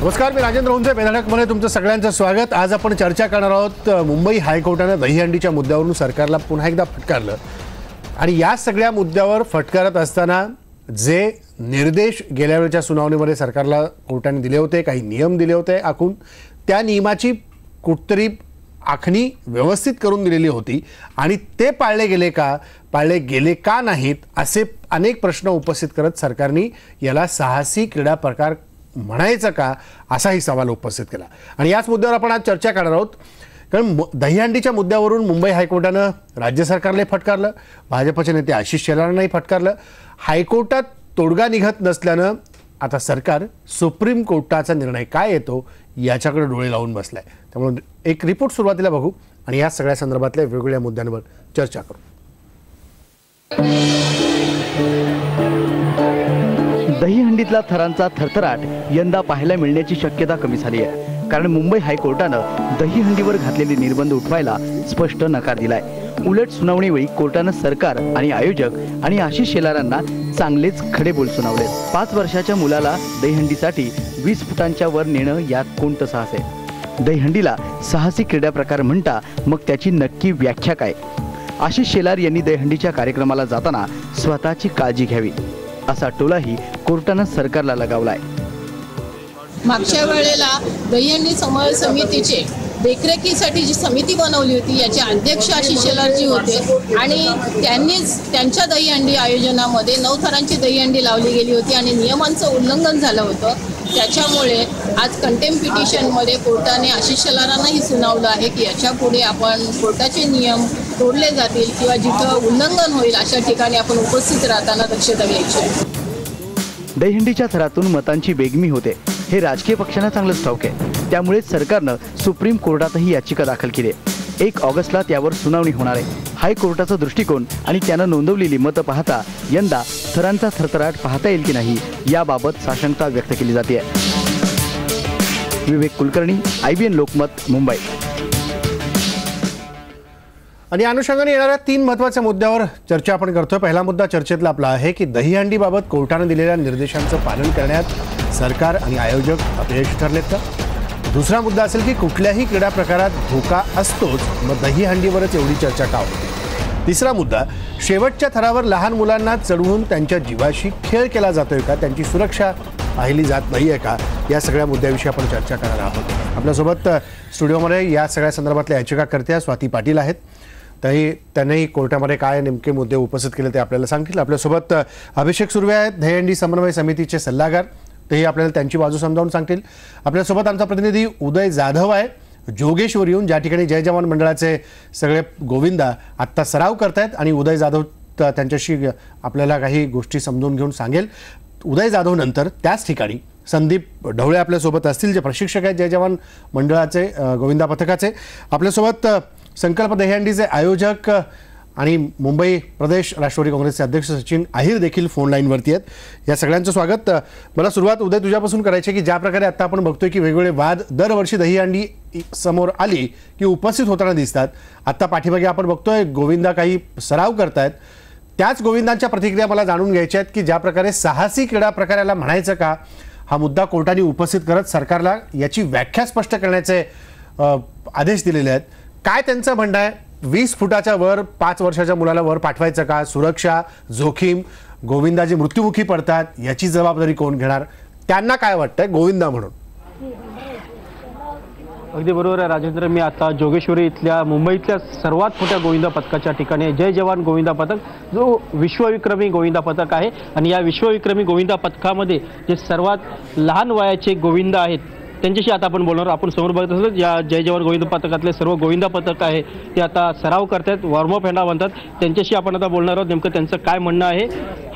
नमस्कार, मी राजेंद्र हुंजे. बेधडकमध्ये तुमचं सगळ्यांचं स्वागत. आज आपण चर्चा करणार आहोत मुंबई हायकोर्टाने दहीहंडीच्या मुद्द्यावरून सरकारला पुन्हा एकदा फटकारलं आणि या सगळ्या मुद्द्यावर फटकारत असताना जे निर्देश गेल्या वेळच्या सुनावणीमध्ये सरकारला कोर्टाने दिले होते, काही नियम दिले होते आखून, त्या नियमाची कुठतरी आखणी व्यवस्थित करून दिलेली होती आणि ते पाळले गेले का नाहीत असे अनेक प्रश्न उपस्थित करत सरकारने याला साहसी क्रीडा प्रकार म्हणायचं का असाही सवाल उपस्थित केला. आणि याच मुद्द्यावर आपण आज चर्चा करणार आहोत. कारण दहीहंडीच्या मुद्द्यावरून मुंबई हायकोर्टानं राज्य सरकारला फटकारलं, भाजपचे नेते आशिष शेलारांनाही फटकारलं. हायकोर्टात तोडगा निघत नसल्यानं आता सरकार सुप्रीम कोर्टाचा निर्णय काय येतो याच्याकडे डोळे लावून बसलाय. त्यामुळे एक रिपोर्ट सुरुवातीला बघू आणि या सगळ्या संदर्भातल्या वेगवेगळ्या मुद्द्यांवर चर्चा करू. दहीहंडीतला थरांचा थरथराट यंदा पाहायला मिळण्याची शक्यता कमी झाली आहे. कारण मुंबई हायकोर्टानं दहीहंडीवर घातलेले निर्बंध उठवायला स्पष्ट नकार दिलाय. उलट सुनावणीवेळी कोर्टानं सरकार आणि आयोजक आणि आशिष शेलारांना चांगलेच खडे बोल सुनावले. 5 वर्षाच्या मुलाला दहीहंडीसाठी 20 फुटांच्या वर नेणं यात कोणतं साहस आहे? दहीहंडीला साहसी क्रीडा प्रकार म्हणता, मग त्याची नक्की व्याख्या काय? आशिष शेलार यांनी दहीहंडीच्या कार्यक्रमाला जाताना स्वतःची काळजी घ्यावी असा टोलाही कोर्टानं सरकारला लगावलाय. मागच्या वेळेला दहीहंडी समन्वय समितीचे देखरेखीसाठी जी समिती बनवली होती याचे अध्यक्ष आशिष शेलारजी होते आणि त्यांनीच त्यांच्या दहीहंडी आयोजनामध्ये 9 थरांची दहीहंडी लावली गेली होती आणि नियमांचं उल्लंघन झालं होतं. त्याच्यामुळे आज कंटेम्प्ट पिटिशनमध्ये कोर्टाने आशिष शेलारांनाही सुनावलं आहे की याच्या पुढे आपण कोर्टाचे नियम तोडले जातील किंवा जिथं उल्लंघन होईल अशा ठिकाणी आपण उपस्थित राहताना दक्षता घ्यायची आहे. दहीहंडीच्या थरातून मतांची बेगमी होते हे राजकीय पक्षांना चांगलंच ठाऊक आहे. त्यामुळे सरकारनं सुप्रीम कोर्टातही याचिका दाखल केली. 1 ऑगस्टला त्यावर सुनावणी होणार आहे. हायकोर्टाचा दृष्टिकोन आणि त्यानं नोंदवलेली मतं पाहता यंदा थरांचा थरथराट पाहता येईल की नाही याबाबत साशंकता व्यक्त केली जाते. विवेक कुलकर्णी, IBN लोकमत, मुंबई. आणि अनुषंगाने येणाऱ्या 3 महत्त्वाच्या मुद्द्यावर चर्चा आपण करतोय. पहिला मुद्दा चर्चेतला आपला आहे की दहीहंडीबाबत कोर्टाने दिलेल्या निर्देशांचं पालन करण्यात सरकार आणि आयोजक अपयशी ठरलेत का? दुसरा मुद्दा असेल की कुठल्याही क्रीडा प्रकारात धोका असतोच, मग दहीहंडीवरच एवढी चर्चा का होते? तिसरा मुद्दा, शेवटच्या थरावर लहान मुलांना चढवून त्यांच्या जीवाशी खेळ केला जातोय का? त्यांची सुरक्षा पाहिली जात नाही आहे का? या सगळ्या मुद्द्याविषयी आपण चर्चा करणार आहोत. आपल्यासोबत स्टुडिओमध्ये या सगळ्या संदर्भातल्या याचिकाकर्त्या स्वाती पाटील आहेत. त्यांनी कोर्टामध्ये काय नेमके मुद्दे उपस्थित केले ते आपल्याला सांगतील. आपल्यासोबत अभिषेक सुर्वे आहेत, दहीहंडी समन्वय समितीचे सल्लागार, तेही आपल्याला त्यांची बाजू समजावून सांगतील. आपल्यासोबत आमचा प्रतिनिधी उदय जाधव आहे जोगेश्वरी येऊन, ज्या ठिकाणी जय जवान मंडळाचे सगळे गोविंदा आत्ता सराव करतायत आणि उदय जाधव त्यांच्याशी आपल्याला काही गोष्टी समजून घेऊन सांगेल. उदय जाधव नंतर त्याच ठिकाणी संदीप ढवळे आपल्यासोबत असतील, जे प्रशिक्षक आहेत जय जवान मंडळाचे गोविंदा पथकाचे. आपल्यासोबत संकल्प दहीहंडीचे आयोजक आणि मुंबई प्रदेश राष्ट्रवादी काँग्रेसचे अध्यक्ष सचिन अहिर देखील फोन लाईनवरती आहेत. या सगळ्यांचं स्वागत. मला सुरुवात उदय तुझ्यापासून करायची की ज्या प्रकारे आता आपण बघतोय की वेगवेगळे वाद दरवर्षी दहीहंडी समोर आली की उपस्थित होताना दिसतात. आत्ता पाठीमागे आपण बघतोय गोविंदा काही सराव करतायत. त्याच गोविंदांच्या प्रतिक्रिया मला जाणून घ्यायच्या आहेत की ज्या प्रकारे साहसी क्रीडा प्रकाराला म्हणायचं का, हा मुद्दा कोर्टाने उपस्थित करत सरकारला याची व्याख्या स्पष्ट करण्याचे आदेश दिलेले आहेत. काय त्यांचं म्हणणं आहे? 20 फुटाच्या वर 5 वर्षाच्या मुलाला वर पाठवायचं का? सुरक्षा, जोखीम, गोविंदाजी मृत्युमुखी पडतात याची जबाबदारी कोण घेणार? त्यांना काय वाटतंय गोविंदा म्हणून? अगदी बरोबर आहे राजेंद्र. मी आता जोगेश्वरी इथल्या मुंबईतल्या सर्वात मोठ्या गोविंदा पथकाच्या ठिकाणी जय जवान गोविंदा पथक, जो विश्वविक्रमी गोविंदा पथक आहे. आणि या विश्वविक्रमी गोविंदा पथकामध्ये जे सर्वात लहान वयाचे गोविंदा आहेत त्यांच्याशी आता आपण बोलणार. आपण समोर बघत असलो या जय जवान गोविंदा पथकातले सर्व गोविंदा पथक आहे ते आता सराव करतात, वॉर्मअप हँडा म्हणतात. त्यांच्याशी आपण आता बोलणार आहोत नेमकं त्यांचं काय म्हणणं आहे.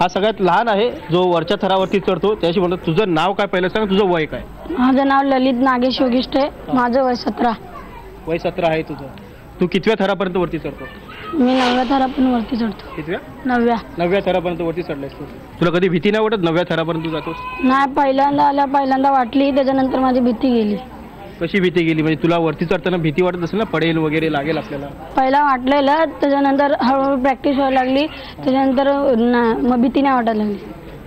हा सगळ्यात लहान आहे जो वरच्या थरावरती चढतो. त्याशी म्हणतात, तुझं नाव काय पहिलं सांग, तुझं वय काय? माझं नाव ललित नागेश योगिष्टे, माझं वय 17. वय 17 आहे तुझं. तू कितव्या थरापर्यंत वरती चढतो? मी 9व्या थरापर्यंत वरती चढतो. कितव्या? 9व्या थरापर्यंत वरती चढलायस तू. तुला कधी भीती नाही वाटत 9व्या थरापर्यंत तू जातोस? नाही, पहिल्यांदा वाटली, त्याच्यानंतर माझी भीती गेली. कशी भीती गेली? म्हणजे तुला वरती चढताना भीती वाटत असेल ना, पडेल वगैरे लागेल आपल्याला? पहिला वाटलेलं, त्याच्यानंतर हळूहळू प्रॅक्टिस व्हायला लागली, त्याच्यानंतर मग भीती नाही वाटायला लागली.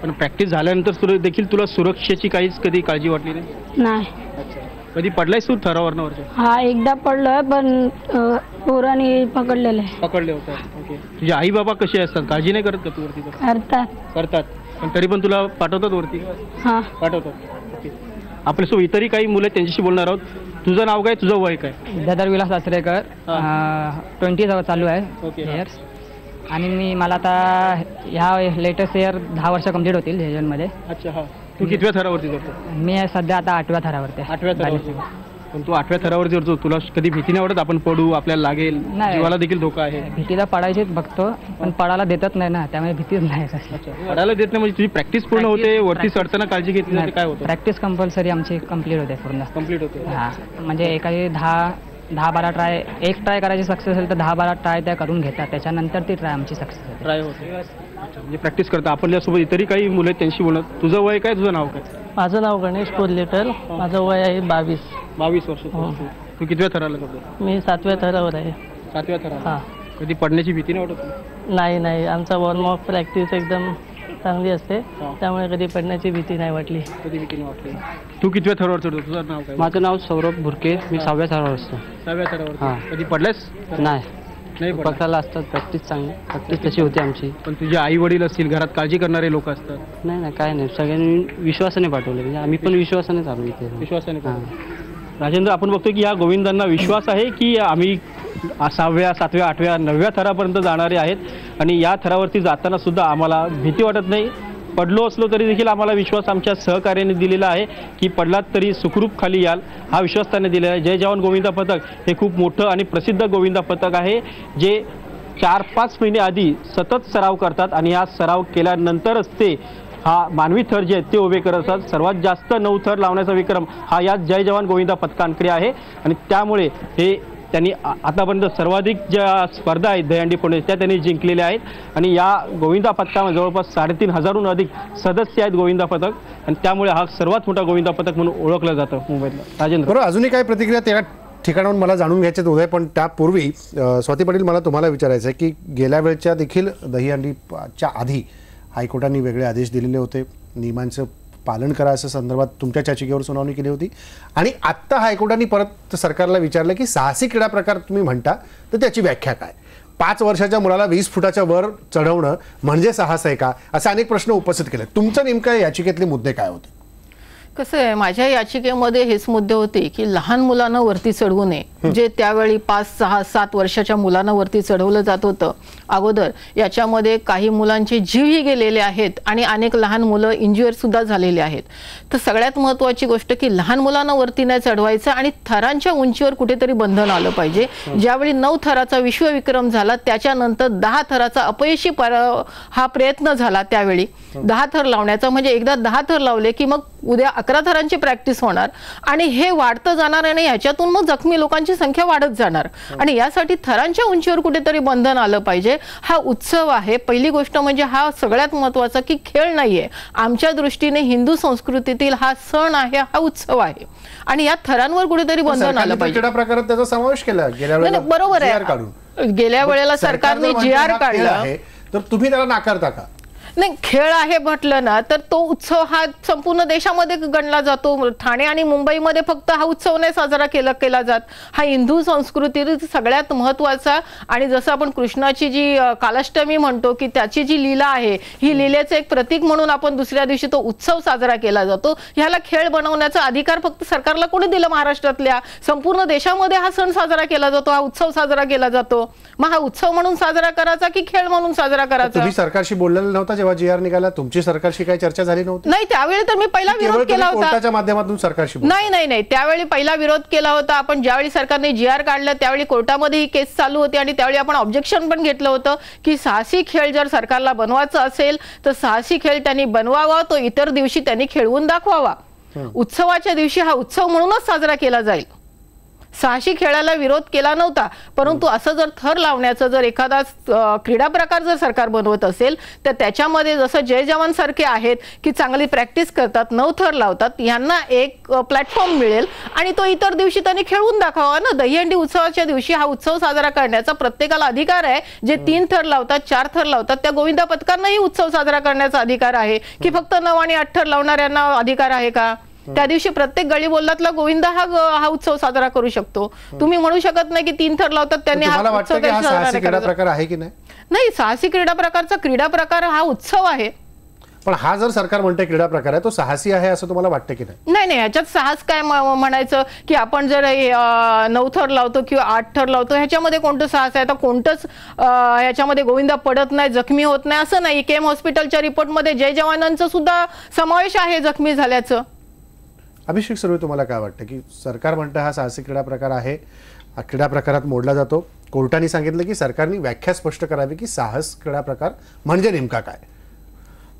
पण प्रॅक्टिस झाल्यानंतर देखील तुला सुरक्षेची काहीच कधी काळजी वाटली नाही? नाही. कधी पडलायस तू थरावरनं वरच्या? हा एकदा पडलोय पण पोरांनी पकडलेलं आहे. पकडले होते. ओके. तुझे आई बाबा कसे असतात, काळजी नाही करत का तू वरती? करतात. करतात, पण तरी पण तुला पाठवतात वरती? हा पाठवतात. ओके. आपल्यासोबत इतरही काही मुलं आहेत, त्यांच्याशी बोलणार आहोत. तुझं नाव काय, तुझं वय काय? विद्याधर विलास आचरेकर, 20 चालू आहे ओके. इयर्स. आणि मला आता ह्या लेटेस्ट इयर 10 वर्ष कंप्लीट होतील ह्याच्यामध्ये. अच्छा. हा, तू कितव्या थरावरती करतो? मी सध्या आता 8व्या थरावरती आहे. 8व्या थरावरती. पण तू 8व्या थरावरती करतो, तुला कधी भीती नाही वाटत आपण पडू, आपल्याला लागेल, नाही. जीवाला देखील धोका आहे? भीतीला पडायचीच बघतो, पण पडायला देतच नाही ना, त्यामुळे भीतीच नाही. पडायला देत नाही म्हणजे तुझी प्रॅक्टिस पूर्ण होते, वरती चढताना काळजी घेतली नाही काय होतं? प्रॅक्टिस कंपल्सरी आमची कंप्लीट होते पूर्ण. कंप्लीट होते. हां, म्हणजे एखादी 10-12 ट्राय, एक ट्राय करायची सक्सेस असेल तर 10-12 ट्राय त्या करून घेतात, त्याच्यानंतर ती ट्राय आमची सक्सेस होते. ट्राय होते. म्हणजे प्रॅक्टिस करता. आपल्यासोबत इतरही काही मुलं आहेत, त्यांशी बोलत. तुझं वय काय, तुझं नाव काय? माझं नाव गणेश कोल्हेकर, माझं वय आहे 22. 22 वर्ष. तू कितव्या थराला करतो? मी 7व्या थरावर आहे. 7व्या थराला. हां. कधी पडण्याची भीती नाही वाटत? नाही, आमचा वॉर्म ऑफ प्रॅक्टिस एकदम चांगली असते, त्यामुळे कधी पडण्याची भीती नाही वाटली. कधी भीती नाही वाटली. तू कितव्या थरावर चढतो? तुझं नाव काय? माझं नाव सौरभ भुरके, मी 6व्या थरावर असतो. 6व्या थरावर. हां. कधी पडलास? नाही पडला. पकडायला असतात, प्रॅक्टिस चांगली, प्रॅक्टिस तशी होती आमची. पण तुझे आई वडील असतील, घरात काळजी करणारे लोक असतात? नाही काय नाही, सगळ्यांनी विश्वासाने पाठवले, म्हणजे आम्ही पण विश्वासाने चालू इथे. विश्वासाने. हां. राजेंद्र, आपण बघतो की या गोविंदांना विश्वास आहे की आम्ही 6व्या, 7व्या, 8व्या, 9व्या थरापर्यंत जाणारे आहेत आणि या थरावरती जाताना सुद्धा आम्हाला भीती वाटत नाही. पडलो असलो तरी देखील आम्हाला विश्वास आमच्या सहकार्याने दिलेला आहे की पडलात तरी सुखरूप खाली याल, हा विश्वास त्यांनी दिलेला आहे. जय जवान गोविंदा पथक हे खूप मोठं आणि प्रसिद्ध गोविंदा पथक आहे, जे 4-5 महिने आधी सतत सराव करतात आणि हा सराव केल्यानंतरच ते हा मानवी थर जे आहेत ते उभे करत असतात. सर्वात जास्त 9 थर लावण्याचा विक्रम हा या जय जवान गोविंदा पथकांकडे आहे आणि त्यामुळे हे त्यांनी आतापर्यंत सर्वाधिक ज्या स्पर्धा आहेत दहीहंडी फोडण्याच्या त्या त्यांनी जिंकलेल्या आहेत आणि या गोविंदा पथकामध्ये जवळपास 3,500हून अधिक सदस्य आहेत गोविंदा पथक आणि त्यामुळे हा सर्वात मोठा गोविंदा पथक म्हणून ओळखलं जातं मुंबईतला. राजेंद्र, बरोबर. अजूनही काय प्रतिक्रिया त्या ठिकाणाहून मला जाणून घ्यायचे उदय, पण त्यापूर्वी स्वाती पाटील, मला तुम्हाला विचारायचं आहे की गेल्या वेळच्या देखील दहीहंडीच्या आधी हायकोर्टाने वेगळे आदेश दिलेले होते, नियमांचं पालन करा असं संदर्भात तुमच्या याचिकेवर सुनावणी केली होती आणि आत्ता हायकोर्टाने परत सरकारला विचारलं की साहसी क्रीडा प्रकार तुम्ही म्हणता तर त्याची व्याख्या काय? 5 वर्षाच्या मुलाला 20 फुटाच्या वर चढवणं म्हणजे साहस आहे का? असे अनेक प्रश्न उपस्थित केले. तुमचं नेमकं याचिकेतले मुद्दे काय होते? कसं आहे, माझ्या याचिकेमध्ये हेच मुद्दे होते की लहान मुलांना वरती चढवू नये, जे त्यावेळी 5, 6, 7 वर्षाच्या मुलांना वरती चढवलं जात होतं अगोदर. याच्यामध्ये काही मुलांचे जीवही गेलेले आहेत आणि अनेक लहान मुलं इंज्युअर सुद्धा झालेले आहेत. तर सगळ्यात महत्त्वाची गोष्ट की लहान मुलांना वरती नाही चढवायचं आणि थरांच्या उंचीवर कुठेतरी बंधन आलं पाहिजे. ज्यावेळी 9 थराचा विश्वविक्रम झाला त्याच्यानंतर 10 थराचा अपयशी हा प्रयत्न झाला, त्यावेळी 10 थर लावण्याचा, म्हणजे एकदा 10 थर लावले की मग उद्या 11 थरांची प्रॅक्टिस होणार आणि हे वाढतं जाणार आणि ह्याच्यातून मग जखमी लोकांची संख्या वाढत जाणार आणि यासाठी थरांच्या उंचीवर कुठेतरी बंधन आलं पाहिजे. हा उत्सव आहे. पहिली गोष्ट म्हणजे हा सगळ्यात महत्त्वाचा की खेळ नाहीये, आमच्या दृष्टीने हिंदू संस्कृतीतील हा सण आहे, हा उत्सव आहे आणि या थरांवर कुठेतरी बंधन आलं पाहिजे. क्रीडा प्रकारात त्याचा समावेश केला गेल्या वेळेला. बरोबर आहे, गेल्या वेळेला सरकारने GR काढला, तर तुम्ही त्याला नाकारता का? नाही, खेळ आहे म्हटलं ना तर तो उत्सव हा संपूर्ण देशामध्ये गणला जातो. ठाणे आणि मुंबईमध्ये फक्त हा उत्सव नाही साजरा केला जात. हा हिंदू संस्कृतीतील सगळ्यात महत्त्वाचा आणि जसं आपण कृष्णाची जी कालाष्टमी म्हणतो की त्याची जी लीला आहे, ही लीलेचं एक प्रतीक म्हणून आपण दुसऱ्या दिवशी तो उत्सव साजरा केला जातो. ह्याला खेळ बनवण्याचा अधिकार फक्त सरकारला कोणी दिलं? महाराष्ट्रातल्या. संपूर्ण देशामध्ये हा सण साजरा केला जातो, हा उत्सव साजरा केला जातो. मग हा उत्सव म्हणून साजरा करायचा की खेळ म्हणून साजरा करायचा? तुम्ही सरकारशी बोललेलं नव्हता जेव्हा GR निघाला? तुमची सरकारशी काही चर्चा झाली नव्हती? नाही, त्यावेळी तर मी पहिला विरोध केला होता. कोर्टाच्या माध्यमातून सरकारशी? नाही, त्यावेळी पहिला विरोध केला होता आपण. ज्यावेळी सरकारने GR काढलं त्यावेळी कोर्टामध्ये ही केस चालू होती आणि त्यावेळी आपण ऑब्जेक्शन पण घेतलं होतं की साहसी खेळ जर सरकारला बनवायचा असेल तर साहसी खेळ त्यांनी बनवावा, तो इतर दिवशी त्यांनी खेळवून दाखवावा. उत्सवाच्या दिवशी हा उत्सव म्हणूनच साजरा केला जाईल. साहसी खेळाला विरोध केला नव्हता, परंतु असं जर थर लावण्याचं जर एखादा क्रीडा प्रकार जर सरकार बनवत असेल तर त्याच्यामध्ये जसं जय जवान सारखे आहेत की चांगली प्रॅक्टिस करतात, 9 थर लावतात, यांना एक प्लॅटफॉर्म मिळेल आणि तो इतर दिवशी त्यांनी खेळून दाखवा ना. दहीहंडी उत्सवाच्या दिवशी हा उत्सव साजरा करण्याचा प्रत्येकाला अधिकार आहे. जे 3 थर लावतात, 4 थर लावतात, त्या गोविंदा पथकांनाही उत्सव साजरा करण्याचा अधिकार आहे की फक्त 9 आणि 8 थर लावणाऱ्यांना अधिकार आहे का? त्या दिवशी प्रत्येक गळी बोललातला गोविंदा हा उत्सव साजरा करू शकतो. तुम्ही म्हणू शकत नाही की 3 थर लावतात त्यांनी हा उत्सव साहसी क्रीडा प्रकार आहे की नाही? नाही, साहसी क्रीडा प्रकारचा क्रीडा प्रकार हा उत्सव आहे. पण हा जर सरकार म्हणते क्रीडा प्रकार आहे तो साहसी आहे असं तुम्हाला वाटतं की नाही? नाही, ह्याच्यात साहस काय म्हणायचं की आपण जर 9 थर लावतो किंवा 8 थर लावतो ह्याच्यामध्ये कोणतं साहस आहे? आता कोणतंच ह्याच्यामध्ये गोविंदा पडत नाही, जखमी होत नाही असं नाही. केम हॉस्पिटलच्या रिपोर्टमध्ये जय जवानांचं सुद्धा समावेश आहे जखमी झाल्याचं. अभिषेक सुर्वे, तुम्हाला काय वाटतं की सरकार म्हणतं हा साहसी क्रीडा प्रकार आहे, क्रीडा प्रकारात मोडला जातो, कोर्टाने सांगितलं की सरकारने व्याख्या स्पष्ट करावी की साहस क्रीडा प्रकार म्हणजे नेमका काय?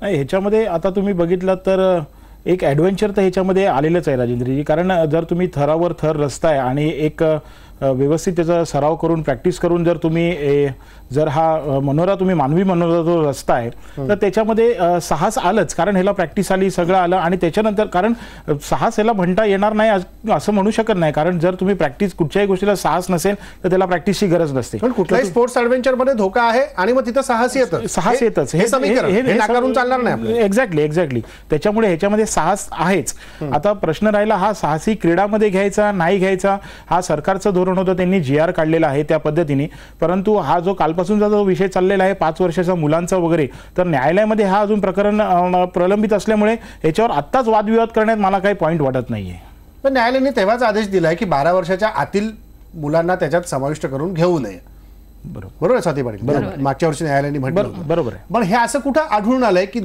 नाही, ह्याच्यामध्ये आता तुम्ही बघितलं तर एक ॲडव्हेंचर तर ह्याच्यामध्ये आलेलंच आहे राजेंद्रजी. कारण जर तुम्ही थरावर थर रचताय आणि एक व्यवस्थित त्याचा सराव करून प्रॅक्टिस करून जर तुम्ही जर हा मनोरा तुम्ही मानवी मनोरा जो रचताय तर त्याच्यामध्ये साहस आलंच. कारण ह्याला प्रॅक्टिस आली, सगळं आलं आणि त्याच्यानंतर कारण साहस ह्याला म्हणता येणार नाही असं म्हणू शकत नाही. कारण जर तुम्ही प्रॅक्टिस कुठच्याही गोष्टीला साहस नसेल तर त्याला प्रॅक्टिसची गरज नसते. पण कुठल्याही स्पोर्ट्स ॲडव्हेंचर मध्ये धोका आहे आणि मग तिथं साहस येतच. हे नाकारून चालणार नाही. एक्झॅक्टली. त्याच्यामुळे ह्याच्यामध्ये साहस आहेच. आता प्रश्न राहिला हा साहसी क्रीडामध्ये घ्यायचा नाही घ्यायचा, हा सरकारचं धोरण होतं, त्यांनी GR काढलेला आहे त्या पद्धतीने. परंतु हा जो कालपासूनचा जो विषय चाललेला आहे 5 वर्षाचा मुलांचा वगैरे, तर न्यायालयामध्ये हा अजून प्रकरण प्रलंबित असल्यामुळे याच्यावर आत्ताच वादविवाद करण्यात मला काही पॉईंट वाटत नाहीये. पण न्यायालयाने तेव्हाच आदेश दिलाय की 12 वर्षाच्या आतील मुलांना त्याच्यात समाविष्ट करून घेऊ नये. बरोबर स्वाती पाटील, मागच्या वर्षी न्यायालयाने म्हटलं बरोबर आहे. पण हे असं कुठं आढळून आलंय की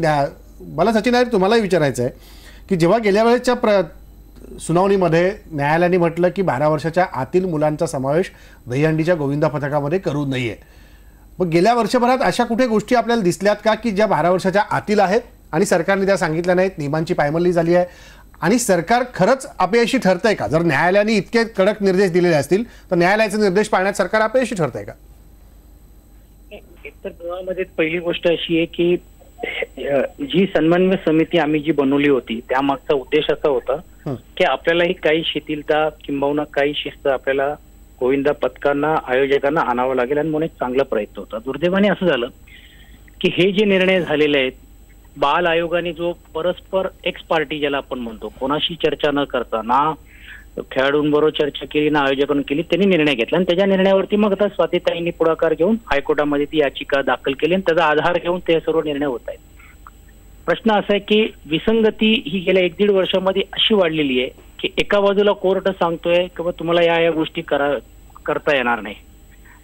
मला सचिन नायर तुम्हालाही विचारायचं आहे की जेव्हा गेल्या वेळेच्या सुनावणीमध्ये न्यायालयाने म्हटलं की 12 वर्षाच्या आतील मुलांचा समावेश दहीहंडीच्या गोविंदा पथकामध्ये करू नये, मग गेल्या वर्षभरात अशा कुठे गोष्टी आपल्याला दिसल्यात का की ज्या 12 वर्षाच्या आतील आहेत आणि सरकारने त्या सांगितल्या नाहीत, नियमांची पायमल्ली झाली आहे आणि सरकार खरंच अपयशी ठरतंय का? जर न्यायालयाने इतके कडक निर्देश दिलेले असतील तर न्यायालयाचे निर्देश पाळण्यात सरकार अपयशी ठरतंय का? एकतर मुळामध्ये पहिली गोष्ट अशी आहे की जी समन्वय समिती आम्ही जी बनवली होती त्यामागचा उद्देश असा होता की आपल्यालाही काही शिथिलता किंबहुना काही शिस्त आपल्याला गोविंदा पथकांना आयोजकांना आणावं लागेल आणि म्हणून एक चांगला प्रयत्न होता. दुर्दैवाने असं झालं की हे जे निर्णय झालेले आहेत, बाल आयोगाने जो परस्पर एक्स पार्टी ज्याला आपण म्हणतो, कोणाशी चर्चा न करता, ना खेळाडूंबरोबर चर्चा केली ना आयोजकांनी केली, त्यांनी निर्णय घेतला आणि त्याच्या निर्णयावरती मग आता स्वातीताईंनी पुढाकार घेऊन हायकोर्टामध्ये ती याचिका दाखल केली आणि त्याचा आधार घेऊन ते सर्व निर्णय होत आहेत. प्रश्न असा आहे की विसंगती ही गेल्या 1-1.5 वर्षामध्ये अशी वाढलेली आहे की एका बाजूला कोर्ट सांगतोय की तुम्हाला या गोष्टी करता येणार नाही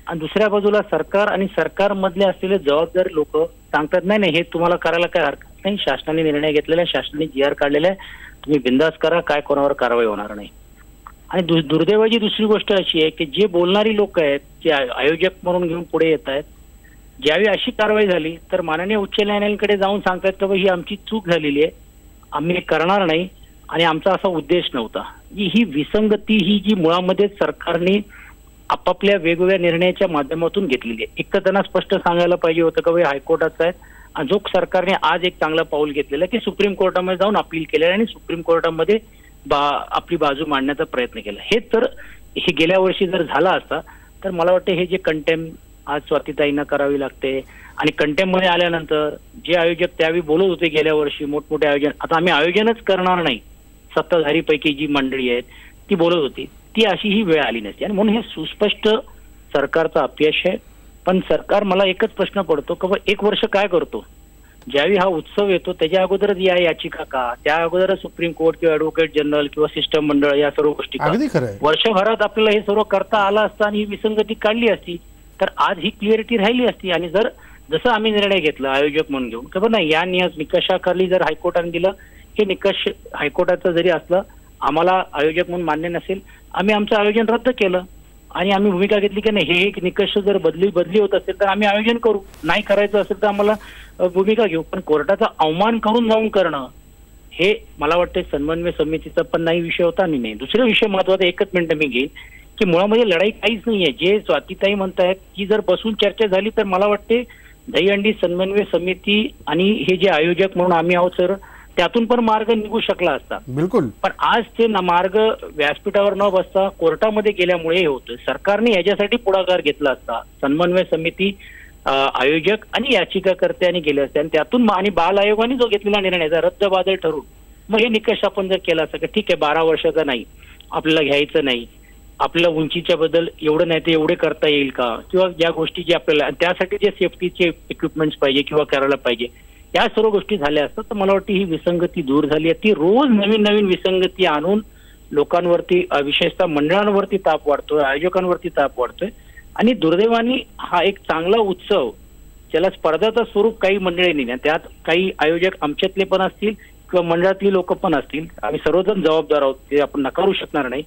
आणि दुसऱ्या बाजूला सरकार आणि सरकारमधले असलेले जबाबदार लोक सांगतात नाही हे तुम्हाला करायला काय हरकत नाही, शासनाने निर्णय घेतलेला आहे, शासनाने GR काढलेला आहे, तुम्ही बिंदास करा, काय कोणावर कारवाई होणार नाही. आणि दुर्दैवाची दुसरी गोष्ट अशी आहे की जे बोलणारी लोक आहेत, जे आयोजक म्हणून घेऊन पुढे येत आहेत, ज्यावेळी अशी कारवाई झाली तर माननीय उच्च न्यायालयाकडे जाऊन सांगतायत की ही आमची चूक झालेली आहे, आम्ही करणार नाही आणि आमचा असा उद्देश नव्हता. ही विसंगती ही जी मुळामध्ये सरकारने आपापल्या वेगवेगळ्या निर्णयाच्या माध्यमातून घेतलेली आहे. एक तर त्यांना स्पष्ट सांगायला पाहिजे होतं की हायकोर्टाचा आहे आणि जो सरकारने आज एक चांगला पाऊल घेतलेला की सुप्रीम कोर्टामध्ये जाऊन अपील केलं आणि सुप्रीम कोर्टामध्ये आपली बाजू मांडण्याचा प्रयत्न केला. हे तर हे गेल्या वर्षी जर झाला असता तर मला वाटतं हे जे कंटेम आज स्वातीताईंना करावी लागते आणि कंटेममध्ये आल्यानंतर जे आयोजक त्यावेळी बोलत होते गेल्या वर्षी मोठमोठे आयोजन, आता आम्ही आयोजनच करणार नाही, सत्ताधारीपैकी जी मंडळी आहेत ती बोलत होती, ती अशी ही वेळ आली नसती आणि म्हणून हे सुस्पष्ट सरकारचं अपयश आहे. पण सरकार मला एकच प्रश्न पडतो की 1 वर्ष काय करतो? ज्यावेळी हा उत्सव येतो त्याच्या अगोदरच या याचिका का, त्या अगोदरच सुप्रीम कोर्ट किंवा ॲडव्होकेट जनरल किंवा सिस्टम मंडळ या सर्व गोष्टी वर्षभरात आपल्याला हे सर्व करता आलं असतं आणि ही विसंगती काढली असती तर आज ही क्लिअरिटी राहिली असती. आणि जर जसं आम्ही निर्णय घेतला आयोजक म्हणून घेऊन की नाही या निकषाखाली जर हायकोर्टाने दिलं हे निकष हायकोर्टाचं जरी असलं आम्हाला आयोजक म्हणून मान्य नसेल, आम्ही आमचं आयोजन रद्द केलं आणि आम्ही भूमिका घेतली की नाही हे एक निकष जर बदली होत असेल तर आम्ही आयोजन करू, नाही करायचं असेल तर आम्हाला भूमिका घेऊ. पण कोर्टाचा अवमान करून जाऊन करणं हे मला वाटतं समन्वय समितीचा पण नाही विषय होता आणि नाही. दुसरा विषय महत्वाचा, एकच मिनिट मी घेईन, की मुळामध्ये लढाई काहीच नाहीये. जे स्वातीताई म्हणतायत की जर बसून चर्चा झाली तर मला वाटते दहीहंडी समन्वय समिती आणि हे जे आयोजक म्हणून आम्ही आहोत सर, त्यातून पण मार्ग निघू शकला असता. बिलकुल. पण आज ते मार्ग व्यासपीठावर न बसता कोर्टामध्ये गेल्यामुळे हे होतं. सरकारने याच्यासाठी पुढाकार घेतला असता, समन्वय समिती आयोजक आणि याचिकाकर्त्यांनी गेले असते आणि त्यातून आणि बाल आयोगाने जो घेतलेला निर्णय रद्द बादल ठरून मग हे निकष आपण जर केला असता की ठीक आहे 12 वर्षाचा नाही आपल्याला घ्यायचं नाही, आपल्या उंचीच्या बद्दल एवढं नाही तर एवढे करता येईल का, किंवा या गोष्टी जे आपल्याला त्यासाठी जे सेफ्टीचे इक्विपमेंट्स पाहिजे किंवा करायला पाहिजे या सर्व गोष्टी झाल्या असतात तर मला वाटतं ही विसंगती दूर झाली आहे. ती रोज नवीन नवीन विसंगती आणून लोकांवरती विशेषतः मंडळांवरती ताप वाढतोय, आयोजकांवरती ताप वाढतोय आणि दुर्दैवाने हा एक चांगला उत्सव ज्याला स्पर्धाचं स्वरूप काही मंडळींनी ना, त्यात काही आयोजक आमच्यातले पण असतील किंवा मंडळातली लोक पण असतील, आम्ही सर्वजण जबाबदार आहोत, ते आपण नकारू शकणार नाही.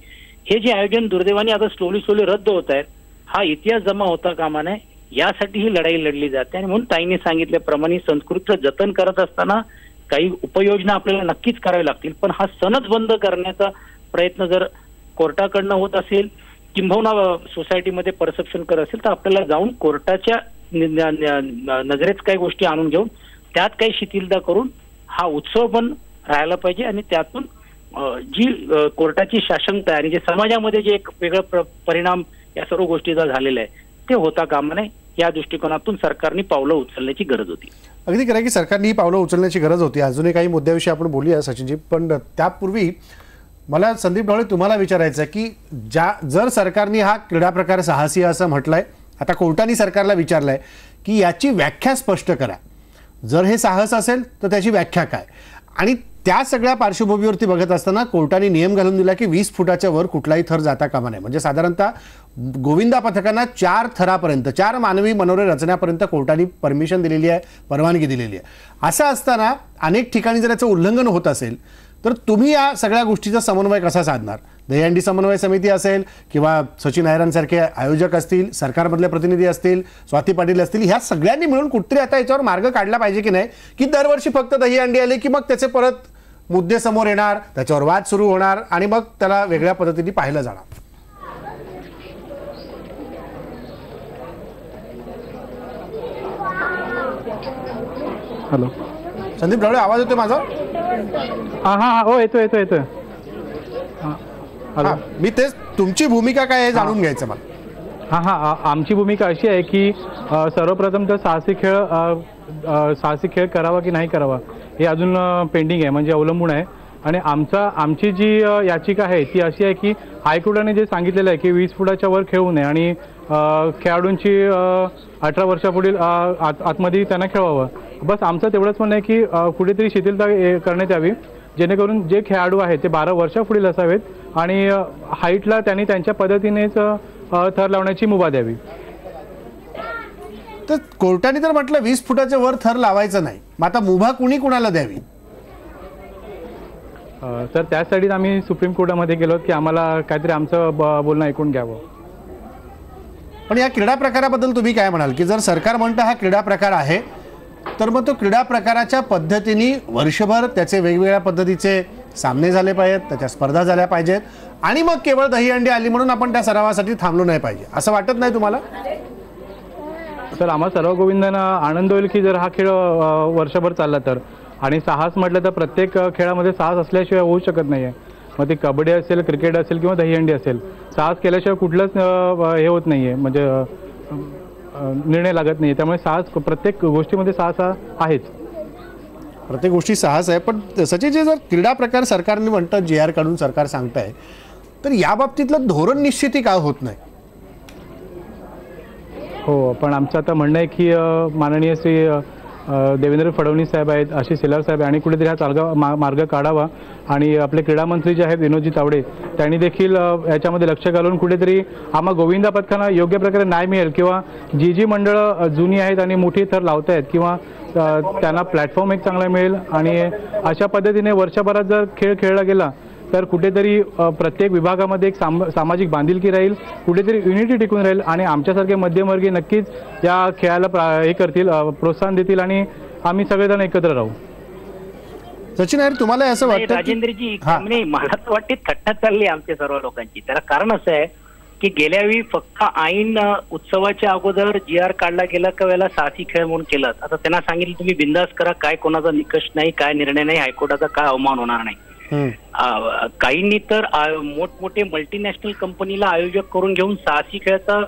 हे जे आयोजन दुर्दैवाने आता स्लोली रद्द होत आहेत, हा इतिहास जमा होता कामा नये, यासाठी ही लढाई लढली जाते. आणि म्हणून ताईने सांगितल्याप्रमाणे संस्कृतीचं जतन करत असताना काही उपाययोजना आपल्याला नक्कीच कराव्या लागतील. पण हा सणच बंद करण्याचा प्रयत्न जर कोर्टाकडनं होत असेल किंबहुना सोसायटीमध्ये परसेप्शन करत असेल तर आपल्याला जाऊन कोर्टाच्या नजरेत काही गोष्टी आणून घेऊन त्यात काही शिथिलता करून हा उत्सव पण राहायला पाहिजे आणि त्यातून जी कोर्टाची शासनता आणि जे समाजामध्ये जे एक वेगळा परिणाम या सर्व गोष्टीचा झालेला आहे ते होता कामा नये. या दृष्टिकोनातून सरकारने पावलं उचलण्याची गरज होती. अगदी खरं की सरकारने ही पावलं उचलण्याची गरज होती. अजूनही काही मुद्द्याविषयी आपण बोलूया सचिनजी, पण त्यापूर्वी मला संदीप ढवळे तुम्हाला विचारायचं आहे की जर सरकारने हा क्रीडा प्रकार साहसी असं म्हटलंय, आता कोर्टाने सरकारला विचारलंय की याची व्याख्या स्पष्ट करा, जर हे साहस असेल तर त्याची व्याख्या काय, आणि त्या सगळ्या पार्श्वभूमीवरती बघत असताना कोर्टाने नियम घालून दिला की 20 फुटाच्या वर कुठलाही थर जाता कामा नये. म्हणजे साधारणतः गोविंदा पथकांना 4 थरापर्यंत 4 मानवी मनोरे रचण्यापर्यंत कोर्टाने परमिशन दिलेली आहे, परवानगी दिलेली आहे. असं असताना अनेक ठिकाणी जर याचं उल्लंघन होत असेल तर तुम्ही या सगळ्या गोष्टीचा समन्वय कसा साधणार? दहीहंडी समन्वय समिती असेल किंवा सचिन अहिरांसारखे आयोजक असतील, सरकारमधले प्रतिनिधी असतील, स्वाती पाटील असतील, ह्या सगळ्यांनी मिळून कुठतरी आता याच्यावर मार्ग काढला पाहिजे की नाही, की दरवर्षी फक्त दहीहंडी आले की मग त्याचे परत मुद्दे समोर येणार, त्याच्यावर वाद सुरू होणार आणि मग त्याला वेगळ्या पद्धतीने पाहिलं जाणार. हॅलो संदीप ढवळे, आवाज येतोय माझा? हा हो येतोय. मी तेच, तुमची भूमिका काय आहे जाणून घ्यायचं मला. हा आमची भूमिका अशी आहे की सर्वप्रथम तर साहसी खेळ करावा की नाही करावा हे अजून पेंडिंग आहे, म्हणजे अवलंबून आहे. आणि आमची जी याचिका आहे ती अशी आहे की हायकोर्टाने जे सांगितलेलं आहे की 20 फुटाच्या वर खेळू नये आणि खेळाडूंची 18 वर्षापुढील आतमध्ये त्यांना खेळवावं. बस आमचं तेवढंच म्हणणं आहे की कुठेतरी शिथिलता करण्यात यावी, जेणेकरून जे खेळाडू आहेत ते 12 वर्षापुढील असावेत आणि हाईटला त्यांनी त्यांच्या पद्धतीनेच थर लावण्याची मुभा द्यावी. तर कोर्टाने तर म्हटलं 20 फुटाच्या वर थर लावायचं नाही, मग आता मुभा कुणाला द्यावी? तर त्यासाठी आम्ही सुप्रीम कोर्टामध्ये गेलो की आम्हाला काहीतरी आमचं बोलणं ऐकून घ्यावं. पण या क्रीडा प्रकाराबद्दल तुम्ही काय म्हणाल की जर सरकार म्हणतं हा क्रीडा प्रकार आहे तर मग तो क्रीडा प्रकाराच्या पद्धतीने वर्षभर त्याचे वेगवेगळ्या पद्धतीचे सामने झाले पाहिजेत, त्याच्या स्पर्धा झाल्या पाहिजेत आणि मग केवळ दहीहंडी आली म्हणून आपण त्या सरावासाठी थांबलो नाही पाहिजे, असं वाटत नाही तुम्हाला? सर आम्हा सर्व गोविंदांना आनंद होईल की जर हा खेळ वर्षभर चालला तर. आणि साहस म्हटलं तर प्रत्येक खेळामध्ये साहस असल्याशिवाय होऊ शकत नाही आहे. मग ते कबड्डी असेल, क्रिकेट असेल किंवा दहीहंडी असेल, साहस केल्याशिवाय कुठलंच हे होत नाही आहे, म्हणजे निर्णय लागत नाही. त्यामुळे साहस प्रत्येक गोष्टीमध्ये साहस आहेच, प्रत्येक गोष्टी साहस आहे. पण सचिन जे जर क्रीडा प्रकार सरकारने म्हणतात JR काढून सरकार सांगताय तर या बाबतीतलं धोरण निश्चिती का होत नाही? हो, पण आमचं आता म्हणणं आहे की माननीय श्री देवेंद्र फडणवीस साहेब आहेत, आशिष शेलार साहेब आणि कुठेतरी हा मार्ग काढावा. आणि आपले क्रीडा मंत्री जे आहेत विनोदजी तावडे त्यांनी देखील याच्यामध्ये लक्ष घालून कुठेतरी आम्हा गोविंदा पथकांना योग्य प्रकारे न्याय मिळेल किंवा जी मंडळं जुनी आहेत आणि मोठी थर लावत आहेत किंवा त्यांना प्लॅटफॉर्म एक चांगला मिळेल आणि अशा पद्धतीने वर्षभरात जर खेळ खेळला गेला तर कुठेतरी प्रत्येक विभागामध्ये एक सामाजिक बांधिलकी राहील, कुठेतरी युनिटी टिकून राहील आणि आमच्यासारखे मध्यमवर्गीय नक्कीच या खेळाला हे करतील, प्रोत्साहन देतील आणि आम्ही सगळेजण एकत्र राहू. सचिन अहिर, तुम्हाला असं वाटतं? राजेंद्रजी, मला तर वाटते थट्टा चालली आमच्या सर्व लोकांची. त्याला कारण असं आहे की गेल्या वेळी फक्त ऐन उत्सवाच्या अगोदर GR काढला गेला का वेळेला साहसी खेळ म्हणून केलं. आता त्यांना सांगितलं तुम्ही बिंदास करा, काय कोणाचा निकष नाही, काय निर्णय नाही, हायकोर्टाचा काय अवमान होणार नाही. काहींनी तर मोठमोठे मल्टीनॅशनल कंपनीला आयोजक करून घेऊन साहसी खेळाचा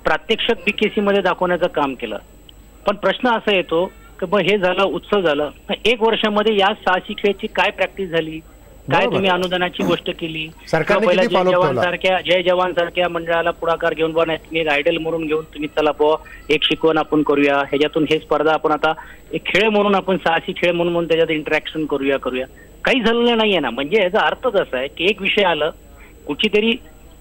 प्रात्यक्षिक BKC मध्ये दाखवण्याचं काम केलं. पण प्रश्न असा येतो की मग हे झालं, उत्सव झालं, 1 वर्षामध्ये या साहसी खेळाची काय प्रॅक्टिस झाली, काय तुम्ही अनुदानाची गोष्ट केली, पहिला जय जवान सारख्या मंडळाला पुढाकार घेऊन एक आयडल म्हणून घेऊन तुम्ही चला बुवा एक शिकवण आपण करूया, ह्याच्यातून हे स्पर्धा आपण आता एक खेळ म्हणून आपण साहसी खेळ म्हणून त्याच्यात इंटरॅक्शन करूया. काही झालेलं नाहीये ना. म्हणजे याचा अर्थच असा आहे की एक विषय आलं, कुठेतरी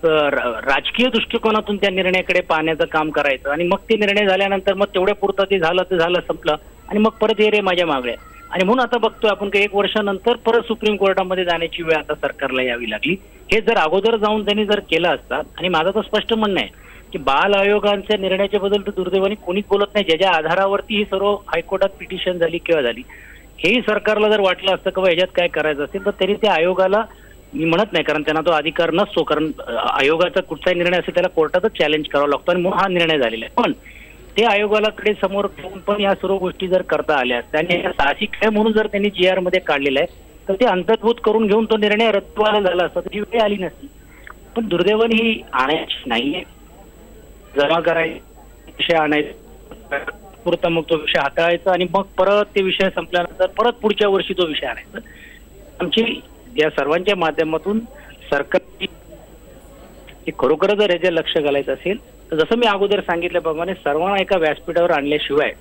राजकीय दृष्टिकोनातून त्या निर्णयाकडे पाहण्याचं काम करायचं आणि मग ते निर्णय झाल्यानंतर मग तेवढ्या पुरतं ते झालं संपलं आणि मग परत ये रे माझ्या मागण्या. आणि म्हणून आता बघतोय आपण की 1 वर्षानंतर परत सुप्रीम कोर्टामध्ये जाण्याची वेळ आता सरकारला यावी लागली. हे जर अगोदर जाऊन त्यांनी जर केलं असतात, आणि माझं तर स्पष्ट म्हणणं आहे की बाल आयोगांच्या निर्णयाच्या बद्दल तर दुर्दैवाने कोणीच बोलत नाही, ज्याच्या आधारावरती ही सर्व हायकोर्टात पिटिशन झाली किंवा झाली. हेही सरकारला जर वाटलं असतं की ह्याच्यात काय करायचं असेल तर त्यांनी त्या आयोगाला, मी म्हणत नाही कारण त्यांना तो अधिकार नसतो, कारण आयोगाचा कुठचाही निर्णय असेल त्याला कोर्टातच चॅलेंज करावा लागतो आणि म्हणून हा निर्णय झालेला आहे. पण ते आयोगाकडे समोर ठेवून पण या सर्व गोष्टी जर करता आल्या, त्यांनी साहसी खेळ म्हणून जर त्यांनी GR मध्ये काढलेला आहे तर ते अंतर्भूत करून घेऊन तो निर्णय रद्द झाला असता तर ही वेळ आली नसती. पण दुर्दैवाने ही आणायची नाहीये, जमा करायचे विषय आणायचा पुरता, मग तो विषय हाताळायचा आणि मग परत ते विषय संपल्यानंतर परत पुढच्या वर्षी तो विषय आणायचा. आमची या सर्वांच्या माध्यमातून सरकार खरोखर जर याचे लक्ष घालायचं असेल तर जसं मी अगोदर सांगितल्याप्रमाणे सर्वांना एका व्यासपीठावर आणल्याशिवाय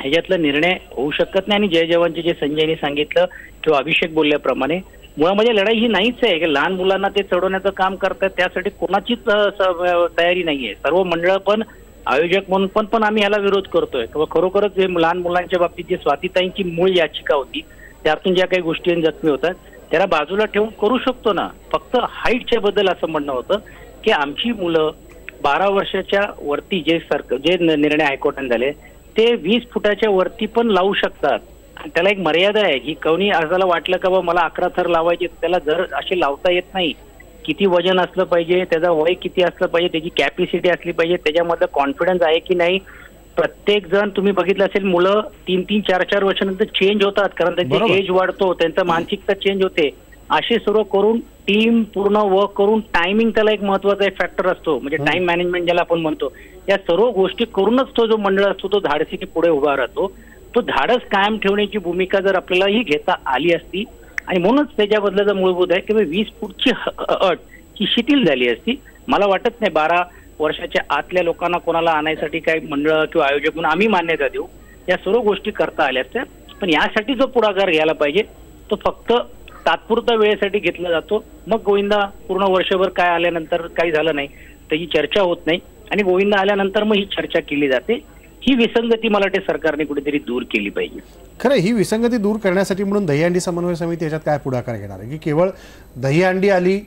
ह्याच्यातला निर्णय होऊ शकत नाही. आणि जय जवानचे जे संजयने सांगितलं किंवा अभिषेक बोलल्याप्रमाणे मुळामध्ये लढाई ही नाहीच आहे की लहान मुलांना ते चढवण्याचं काम करतात, त्यासाठी कोणाचीच तयारी नाहीये. सर्व मंडळ पण आयोजक म्हणून पण आम्ही ह्याला विरोध करतोय किंवा खरोखरच जे लहान मुलांच्या बाबतीत जी स्वातीताईंची मूळ याचिका होती त्यातून ज्या काही गोष्टी जखमी होतात त्याला बाजूला ठेवून करू शकतो ना. फक्त हाईटच्या बद्दल असं म्हणणं होतं की आमची मुलं 12 वर्षाच्या वरती जे निर्णय हायकोर्टाने झाले ते 20 फुटाच्या वरती पण लावू शकतात. आणि त्याला एक मर्यादा आहे की कोणी असं वाटलं का बा मला 11 थर लावायचे, त्याला जर असे लावता येत नाही. किती वजन असलं पाहिजे, त्याचा वय किती असलं पाहिजे, त्याची कॅपॅसिटी असली पाहिजे, त्याच्यामधलं कॉन्फिडन्स आहे की नाही. प्रत्येक जण तुम्ही बघितलं असेल मुलं 3-3, 4-4 वर्षानंतर चेंज होतात कारण त्यांची एज वाढतो, त्यांचा मानसिकता चेंज होते. असे सर्व करून टीम पूर्ण वर्क करून टायमिंग त्याला एक महत्वाचा एक फॅक्टर असतो, म्हणजे टाइम मॅनेजमेंट ज्याला आपण म्हणतो. या सर्व गोष्टी करूनच तो जो मंडळ असतो तो धाडसीने पुढे उभा राहतो. तो धाडस कायम ठेवण्याची भूमिका जर आपल्याला ही घेता आली असती आणि म्हणूनच त्याच्याबद्दलचा मूलभूत आहे की 20 फूटची अट ही शिथिल झाली असती. मला वाटत नाही 12 वर्षाच्या आतल्या लोकांना कोणाला आणायसाठी काही मंडळ किंवा आयोजक म्हणून आम्ही मान्यता देऊ, या सर्व गोष्टी करता आल्या असत्या. पण यासाठी जो पुढाकार घ्यायला पाहिजे तो फक्त तात्पुरत्या वेळेसाठी घेतला जातो. मग गोविंदा पूर्ण वर्षभर काय आल्यानंतर काही झालं नाही त्याची चर्चा होत नाही आणि गोविंदा आल्यानंतर मग ही चर्चा केली जाते. ही विसंगती मला वाटते सरकारने कुठेतरी दूर केली पाहिजे. खरं ही विसंगती दूर करण्यासाठी म्हणून दहीहंडी समन्वय समिती याच्यात काय पुढाकार घेणार आहे की केवळ दहीहंडी आली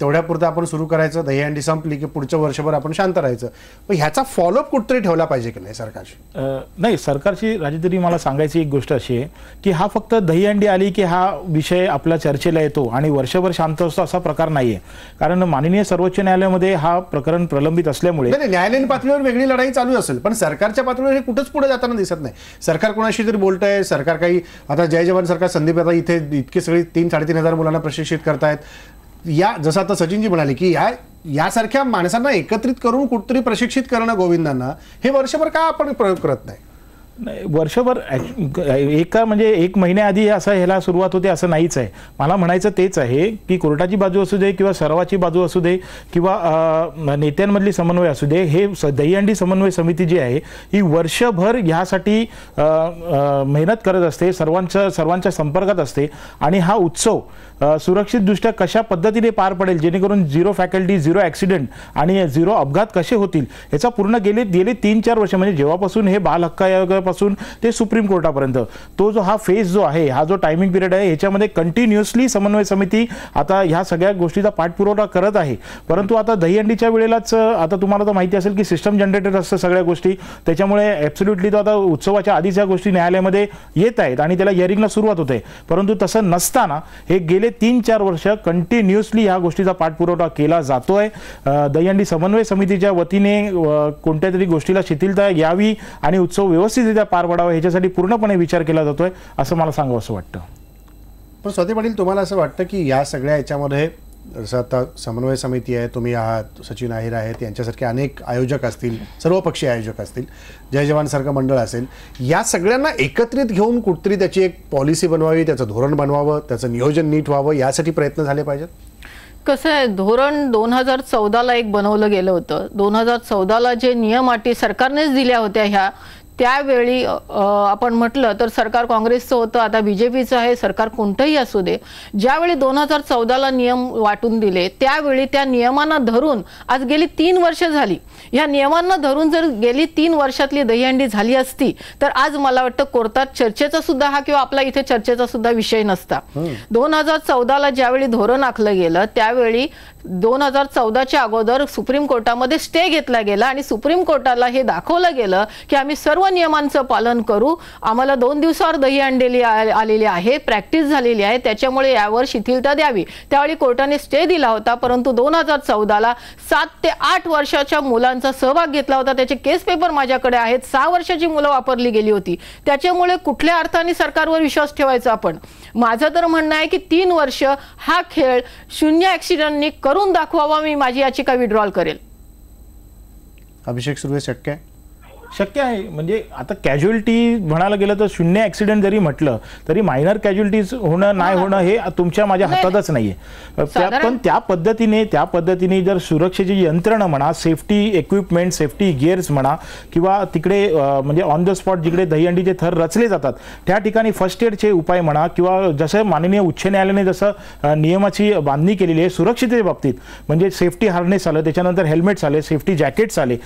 तेवढ्यापुरतं आपण सुरू करायचं, दहीहंडी संपली की पुढच्या वर्षभर आपण शांत राहायचं, पण ह्याचा फॉलोअप कुठेतरी ठेवला पाहिजे की नाही सरकारची? नाही, सरकारची राजतरी मला सांगायची एक गोष्ट अशी आहे की हा फक्त दहीहंडी आली की हा विषय आपल्या चर्चेला येतो आणि वर्षभर शांत असतो असा प्रकार नाहीये. कारण माननीय सर्वोच्च न्यायालयामध्ये हा प्रकरण प्रलंबित असल्यामुळे न्यायालयीन पातळीवर वेगळी लढाई चालू असेल पण सरकारच्या पातळीवर हे कुठंच पुढे जाताना दिसत नाही. सरकार कोणाशी तरी बोलत आहे, सरकार काही आता जय जवान सरकार संदीप आता इथे इतकी सगळी 3-3.5 हजार मुलांना प्रशिक्षित करतायत. या जसं आता सचिनजी म्हणाले की यासारख्या माणसांना एकत्रित करून कुठतरी प्रशिक्षित करणं गोविंदांना हे वर्षभर का आपण प्रयोग करत नाही? वर्षभर म्हणजे 1 महिन्याआधी असं ह्याला सुरुवात होते असं नाहीच आहे. मला म्हणायचं तेच आहे की कोर्टाची बाजू असू दे किंवा सर्वाची बाजू असू दे किंवा नेत्यांमधली समन्वय असू दे, हे दहीहंडी समन्वय समिती जी आहे ही वर्षभर ह्यासाठी मेहनत करत असते, सर्वांच्या संपर्कात असते आणि हा उत्सव सुरक्षितदृष्ट्या कशा पद्धतीने पार पडेल जेणेकरून 0 फॅकल्टी, 0 ॲक्सिडेंट आणि 0 अपघात कसे होतील याचा पूर्ण गेले 3-4 वर्ष म्हणजे जेव्हापासून हे बाल हक्क आयोग कोर्टापासून ते सुप्रीम कोर्टापर्यंत तो जो हा फेज जो आहे, हा जो टायमिंग पिरियड आहे, ह्याच्यामध्ये कंटिन्युअसली समन्वय समिती आता ह्या सगळ्या गोष्टीचा पाठपुरावा करत आहे. परंतु आता दहीहंडीच्या वेळेलाच आता तुम्हाला तर माहिती असेल की सिस्टम जनरेटेड असतं सगळ्या गोष्टी, त्याच्यामुळे ॲब्सोल्युटली तो आता उत्सवाच्या आधीच या गोष्टी न्यायालयामध्ये येत आहेत आणि त्याला हिअरिंगला सुरुवात होते. परंतु तसं नसताना हे गेले 3-4 वर्ष कंटिन्युअसली ह्या गोष्टीचा पाठपुरावा केला जातोय. दहीहंडी समन्वय समितीच्या वतीने कोणत्या तरी गोष्टीला शिथिलता यावी आणि उत्सव व्यवस्थितरित्या पार पडावा ह्याच्यासाठी पूर्णपणे विचार केला जातोय असं मला सांगावं असं वाटतं. पण स्वाती पाटील, तुम्हाला असं वाटतं की या सगळ्या याच्यामध्ये जसं आता समन्वय समिती आहे, तुम्ही आहात, सचिन अहिर आहेत, यांच्यासारखे अनेक आयोजक असतील, सर्वपक्षीय आयोजक असतील, जय जवानसारखं मंडळ असेल, या सगळ्यांना एकत्रित घेऊन कुठतरी त्याची एक पॉलिसी बनवावी, त्याचं धोरण बनवावं, त्याचं नियोजन नीट व्हावं, यासाठी प्रयत्न झाले पाहिजेत. कसं आहे, धोरण 2014ला एक बनवलं गेलं होतं. 2014ला जे नियम अटी सरकारनेच दिल्या होत्या ह्या, त्यावेळी आपण म्हटलं तर सरकार काँग्रेसचं होतं, आता बीजेपीचं आहे, सरकार कोणतंही असू दे. ज्यावेळी 2014ला नियम वाटून दिले त्यावेळी त्या नियमांना धरून आज गेली 3 वर्ष झाली. या नियमांना धरून जर गेली 3 वर्षातली दहीहंडी झाली असती तर आज मला वाटतं कोर्टात चर्चेचा सुद्धा हा किंवा आपला इथे चर्चेचा सुद्धा विषय नसता. 2014ला ज्यावेळी धोरण आखलं गेलं त्यावेळी 2014च्या अगोदर सुप्रीम कोर्टामध्ये स्टे घेतला गेला आणि सुप्रीम कोर्टाला हे दाखवलं गेलं की आम्ही सर्व नियमांचं पालन करू. आम्हाला 2 दिवसावर दहीहंडी आलेली आहे, प्रॅक्टिस झालेली आहे, त्याच्यामुळे यावर शिथिलता द्यावी. त्यावेळी कोर्टाने स्टे दिला होता. परंतु 2014ला 7 ते 8 वर्षाच्या मुलांचा सहभाग घेतला होता. त्याचे केस पेपर माझ्याकडे आहेत. 6 वर्षाची मुलं वापरली गेली होती. त्याच्यामुळे कुठल्या अर्थाने सरकारवर विश्वास ठेवायचा आपण? माझं तर म्हणणं आहे की 3 वर्ष हा खेळ 0 ॲक्सिडेंटनी करून दाखवावा. मी माझी याचिका विड्रॉल करेल. अभिषेक सुर्वे, शक्य आहे म्हणजे आता कॅज्युअलिटी म्हणायला गेलं तर 0 ॲक्सिडेंट जरी म्हटलं तरी मायनर कॅज्युअलिटीज होणं नाही होणं हे तुमच्या माझ्या हातातच नाहीये. पण त्या पद्धतीने जर सुरक्षेची यंत्रणा म्हणा, सेफ्टी इक्विपमेंट, सेफ्टी गिअर्स म्हणा, किंवा तिकडे म्हणजे ऑन द स्पॉट जिकडे दहीहंडीचे थर रचले जातात त्या ठिकाणी फर्स्ट एडचे उपाय म्हणा, किंवा जसं माननीय उच्च न्यायालयाने जसं नियमाची बांधणी केलेली आहे सुरक्षिततेच्या बाबतीत, म्हणजे सेफ्टी हार्नेस आलं, त्याच्यानंतर हेल्मेट्स आले, सेफ्टी जॅकेट्स आले,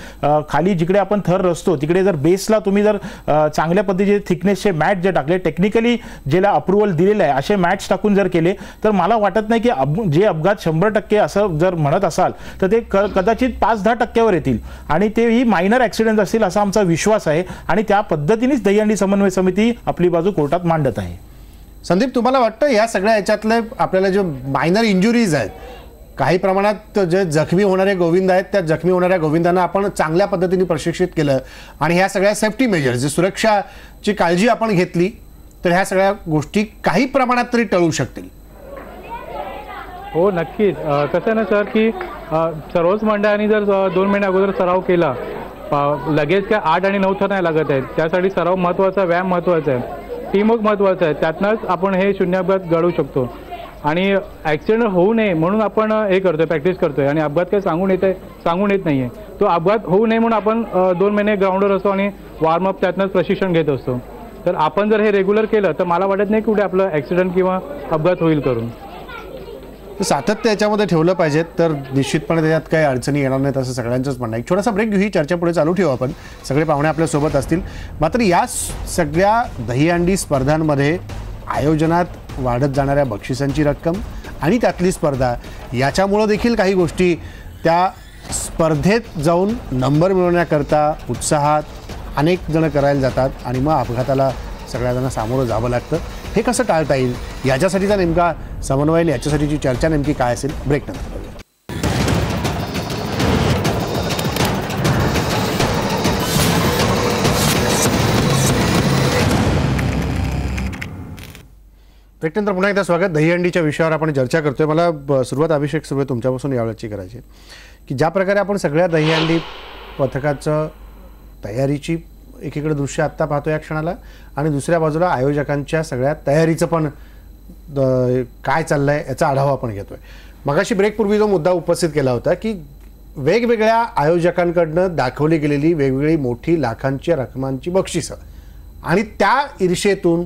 खाली जिकडे आपण थर रचतो तिकडे जर बेसला तुम्ही जर चांगल्या पद्धतीचे थिकनेसचे मॅट जे टाकले, टेक्निकली ज्याला अप्रुव्हल दिलेलं आहे असे मॅट्स टाकून जर केले तर मला वाटत नाही की जे अपघात 100% असं जर म्हणत असाल तर ते कदाचित 5-10% येतील आणि तेही मायनर ॲक्सिडेंट असतील असा आमचा विश्वास आहे. आणि त्या पद्धतीनेच दहीहंडी समन्वय समिती आपली बाजू कोर्टात मांडत आहे. संदीप, तुम्हाला वाटतं या सगळ्या याच्यातले आपल्याला जे मायनर इंजुरीज आहेत, काही प्रमाणात जे जखमी होणारे गोविंद आहेत, त्या जखमी होणाऱ्या गोविंदांना आपण चांगल्या पद्धतीने प्रशिक्षित केलं आणि ह्या सगळ्या सेफ्टी मेजर्स, जे सुरक्षाची काळजी आपण घेतली तर ह्या सगळ्या गोष्टी काही प्रमाणात तरी टळू शकतील? हो, नक्कीच. कसं आहे ना सर की सर्वच मंडळांनी जर 2 महिने अगोदर सराव केला, लगेच काय 8 आणि 9 थर नाही लागत आहेत. त्यासाठी सराव महत्त्वाचा, व्यायाम महत्त्वाचा आहे, टीमवर्क महत्त्वाचं आहे. त्यातनंच आपण हे 0 अपघात घडवू शकतो. आणि ॲक्सिडेंट होऊ नये म्हणून आपण हे करतोय, प्रॅक्टिस करतोय. आणि अपघात काही सांगून येत नाहीये. तो अपघात होऊ नये म्हणून आपण 2 महिने ग्राउंडवर असतो आणि वॉर्मअप त्यातनंच प्रशिक्षण घेत असतो. तर आपण जर हे रेग्युलर केलं तर मला वाटत नाही कुठे आपलं ॲक्सिडेंट किंवा अपघात होईल करून. सातत्य याच्यामध्ये ठेवलं पाहिजे तर निश्चितपणे त्याच्यात काही अडचणी येणार नाहीत असं सगळ्यांचंच म्हणणं आहे. एक छोटासा ब्रेक घेऊ, ही चर्चा पुढे चालू ठेवू आपण. सगळे पाहुणे आपल्यासोबत असतील. मात्र या सगळ्या दहीहंडी स्पर्धांमध्ये आयोजनात वाढत जाणाऱ्या बक्षिसांची रक्कम आणि त्यातली स्पर्धा याच्यामुळं देखील काही गोष्टी त्या स्पर्धेत जाऊन नंबर मिळवण्याकरता उत्साहात अनेक जण करायला जातात आणि मग अपघाताला सगळ्यांना सामोरं जावं लागतं. हे कसं टाळता येईल याच्यासाठीचा नेमका समन्वय, याच्यासाठीची चर्चा नेमकी काय असेल, ब्रेक नंतर. ब्रेकनंतर पुन्हा एकदा स्वागत. दहीहंडीच्या विषयावर आपण चर्चा करतोय. मला सुरुवात अभिषेक सुर्वे तुमच्यापासून यावेळची करायची की ज्या प्रकारे आपण सगळ्या दहीहंडी पथकाचं तयारीची एकीकडे दृश्य आत्ता पाहतो या क्षणाला आणि दुसऱ्या बाजूला आयोजकांच्या सगळ्या तयारीचं पण काय चाललंय याचा आढावा आपण घेतोय. मगाशी ब्रेकपूर्वी जो मुद्दा उपस्थित केला होता की वेगवेगळ्या आयोजकांकडनं दाखवली गेलेली वेगवेगळी मोठी लाखांच्या रकमांची बक्षिसं आणि त्या ईर्षेतून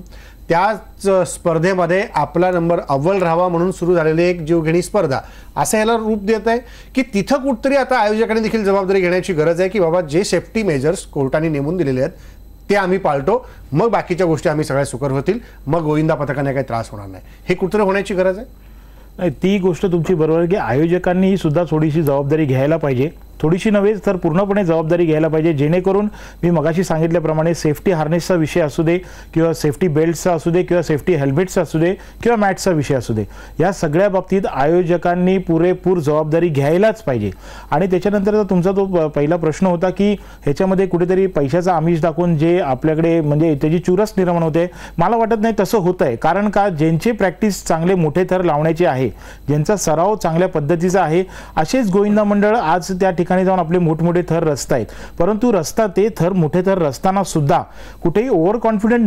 त्याच स्पर्धेमध्ये आपला नंबर अव्वल राहावा म्हणून सुरू झालेली एक जीवघेणी स्पर्धा असं याला रूप देत आहे की तिथं कुठतरी आता आयोजकांनी देखील जबाबदारी घेण्याची गरज आहे की बाबा जे सेफ्टी मेजर्स कोर्टाने नेमून दिलेले आहेत ते आम्ही पाळतो, मग बाकीच्या गोष्टी आम्ही सगळ्या सुकर होतील, मग गोविंदा पथकाने काही त्रास होणार नाही. हे कुठेतरी होण्याची गरज आहे. नाही, ती गोष्ट तुमची बरोबर आहे की आयोजकांनी सुद्धा थोडीशी जबाबदारी घ्यायला पाहिजे, थोडीशी नव्हे तर पूर्णपणे जबाबदारी घ्यायला पाहिजे, जेणेकरून मी मगाशी सांगितल्याप्रमाणे सेफ्टी हार्नेसचा विषय असू दे किंवा सेफ्टी बेल्टचा असू दे किंवा सेफ्टी हेल्मेटचा असू दे किंवा मॅटचा विषय असू दे, या सगळ्या बाबतीत आयोजकांनी पुरेपूर जबाबदारी घ्यायलाच पाहिजे. आणि त्याच्यानंतर तुमचा तो पहिला प्रश्न होता की ह्याच्यामध्ये कुठेतरी पैशाचा आमिष दाखवून जे आपल्याकडे म्हणजे त्याची चुरस निर्माण होते, मला वाटत नाही तसं होत आहे. कारण का, ज्यांचे प्रॅक्टिस चांगले मोठे थर लावण्याचे आहे, ज्यांचा सराव चांगल्या पद्धतीचा आहे, असेच गोविंदा मंडळ आज त्या ठिकाणी जाऊन आपले मोठमोठे थर रचतायत. परंतु रस्ता ते थर मोठे थर रचताना सुद्धा कुठेही ओव्हर कॉन्फिडंट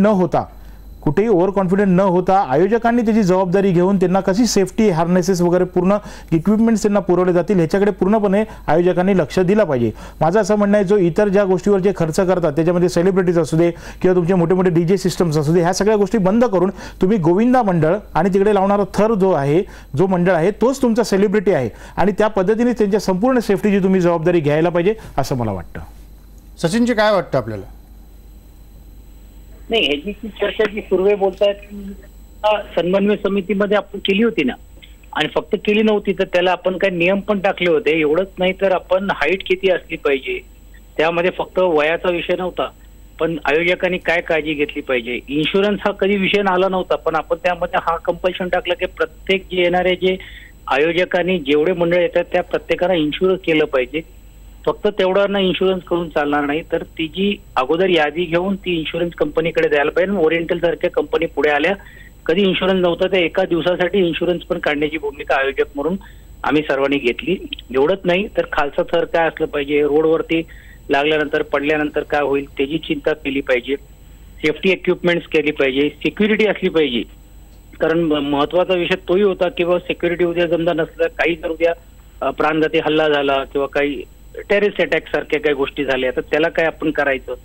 न होता आयोजकांनी त्याची जबाबदारी घेऊन त्यांना कशी सेफ्टी हार्नेसेस वगैरे पूर्ण इक्विपमेंट्स त्यांना पुरवले जातील ह्याच्याकडे पूर्णपणे आयोजकांनी लक्ष दिलं पाहिजे. माझं असं म्हणणं आहे, जो इतर ज्या गोष्टीवर जे खर्च करतात त्याच्यामध्ये सेलिब्रिटीज असू दे किंवा तुमचे मोठे मोठे DJ सिस्टम्स असू दे, ह्या सगळ्या गोष्टी बंद करून तुम्ही गोविंदा मंडळ आणि तिकडे लावणारा थर जो मंडळ आहे तोच तुमचा सेलिब्रिटी आहे आणि त्या पद्धतीने त्यांच्या संपूर्ण सेफ्टीची तुम्ही जबाबदारी घ्यायला पाहिजे असं मला वाटतं. सचिनजी काय वाटतं आपल्याला? नाही, ह्याची चर्चा जी सुर्वे बोलतायत समन्वय समितीमध्ये आपण केली होती ना, आणि फक्त केली नव्हती तर त्याला आपण काही नियम पण टाकले होते. एवढंच नाही तर आपण हाईट किती असली पाहिजे, त्यामध्ये फक्त वयाचा विषय नव्हता, पण आयोजकांनी काय काळजी घेतली पाहिजे. इन्शुरन्स हा कधी विषय आला नव्हता, पण आपण त्यामध्ये हा कंपल्शन टाकलं की प्रत्येक जे येणारे जे आयोजकांनी जेवढे मंडळ येतात त्या प्रत्येकाला इन्शुरन्स केलं पाहिजे. फक्त तेवढं इन्शुरन्स करून चालणार नाही, तर ती जी अगोदर यादी घेऊन ती इन्शुरन्स कंपनीकडे द्यायला पाहिजे. ओरिएंटल सारख्या कंपनी पुढे आल्या, कधी इन्शुरन्स नव्हता, त्या एका दिवसासाठी इन्शुरन्स पण काढण्याची भूमिका आयोजक म्हणून आम्ही सर्वांनी घेतली. एवढंच नाही तर खालचा थर काय असलं पाहिजे, रोडवरती लागल्यानंतर पडल्यानंतर काय होईल त्याची चिंता केली पाहिजे, सेफ्टी इक्विपमेंट्स केली पाहिजे, सिक्युरिटी असली पाहिजे. कारण महत्वाचा विषय तोही होता की बाबा सिक्युरिटी उद्या समजा नसलं, काही जर उद्या प्राणघाती हल्ला झाला किंवा काही टेररिस्ट अटॅक सारख्या काही गोष्टी झाल्या तर त्याला काय आपण करायचं,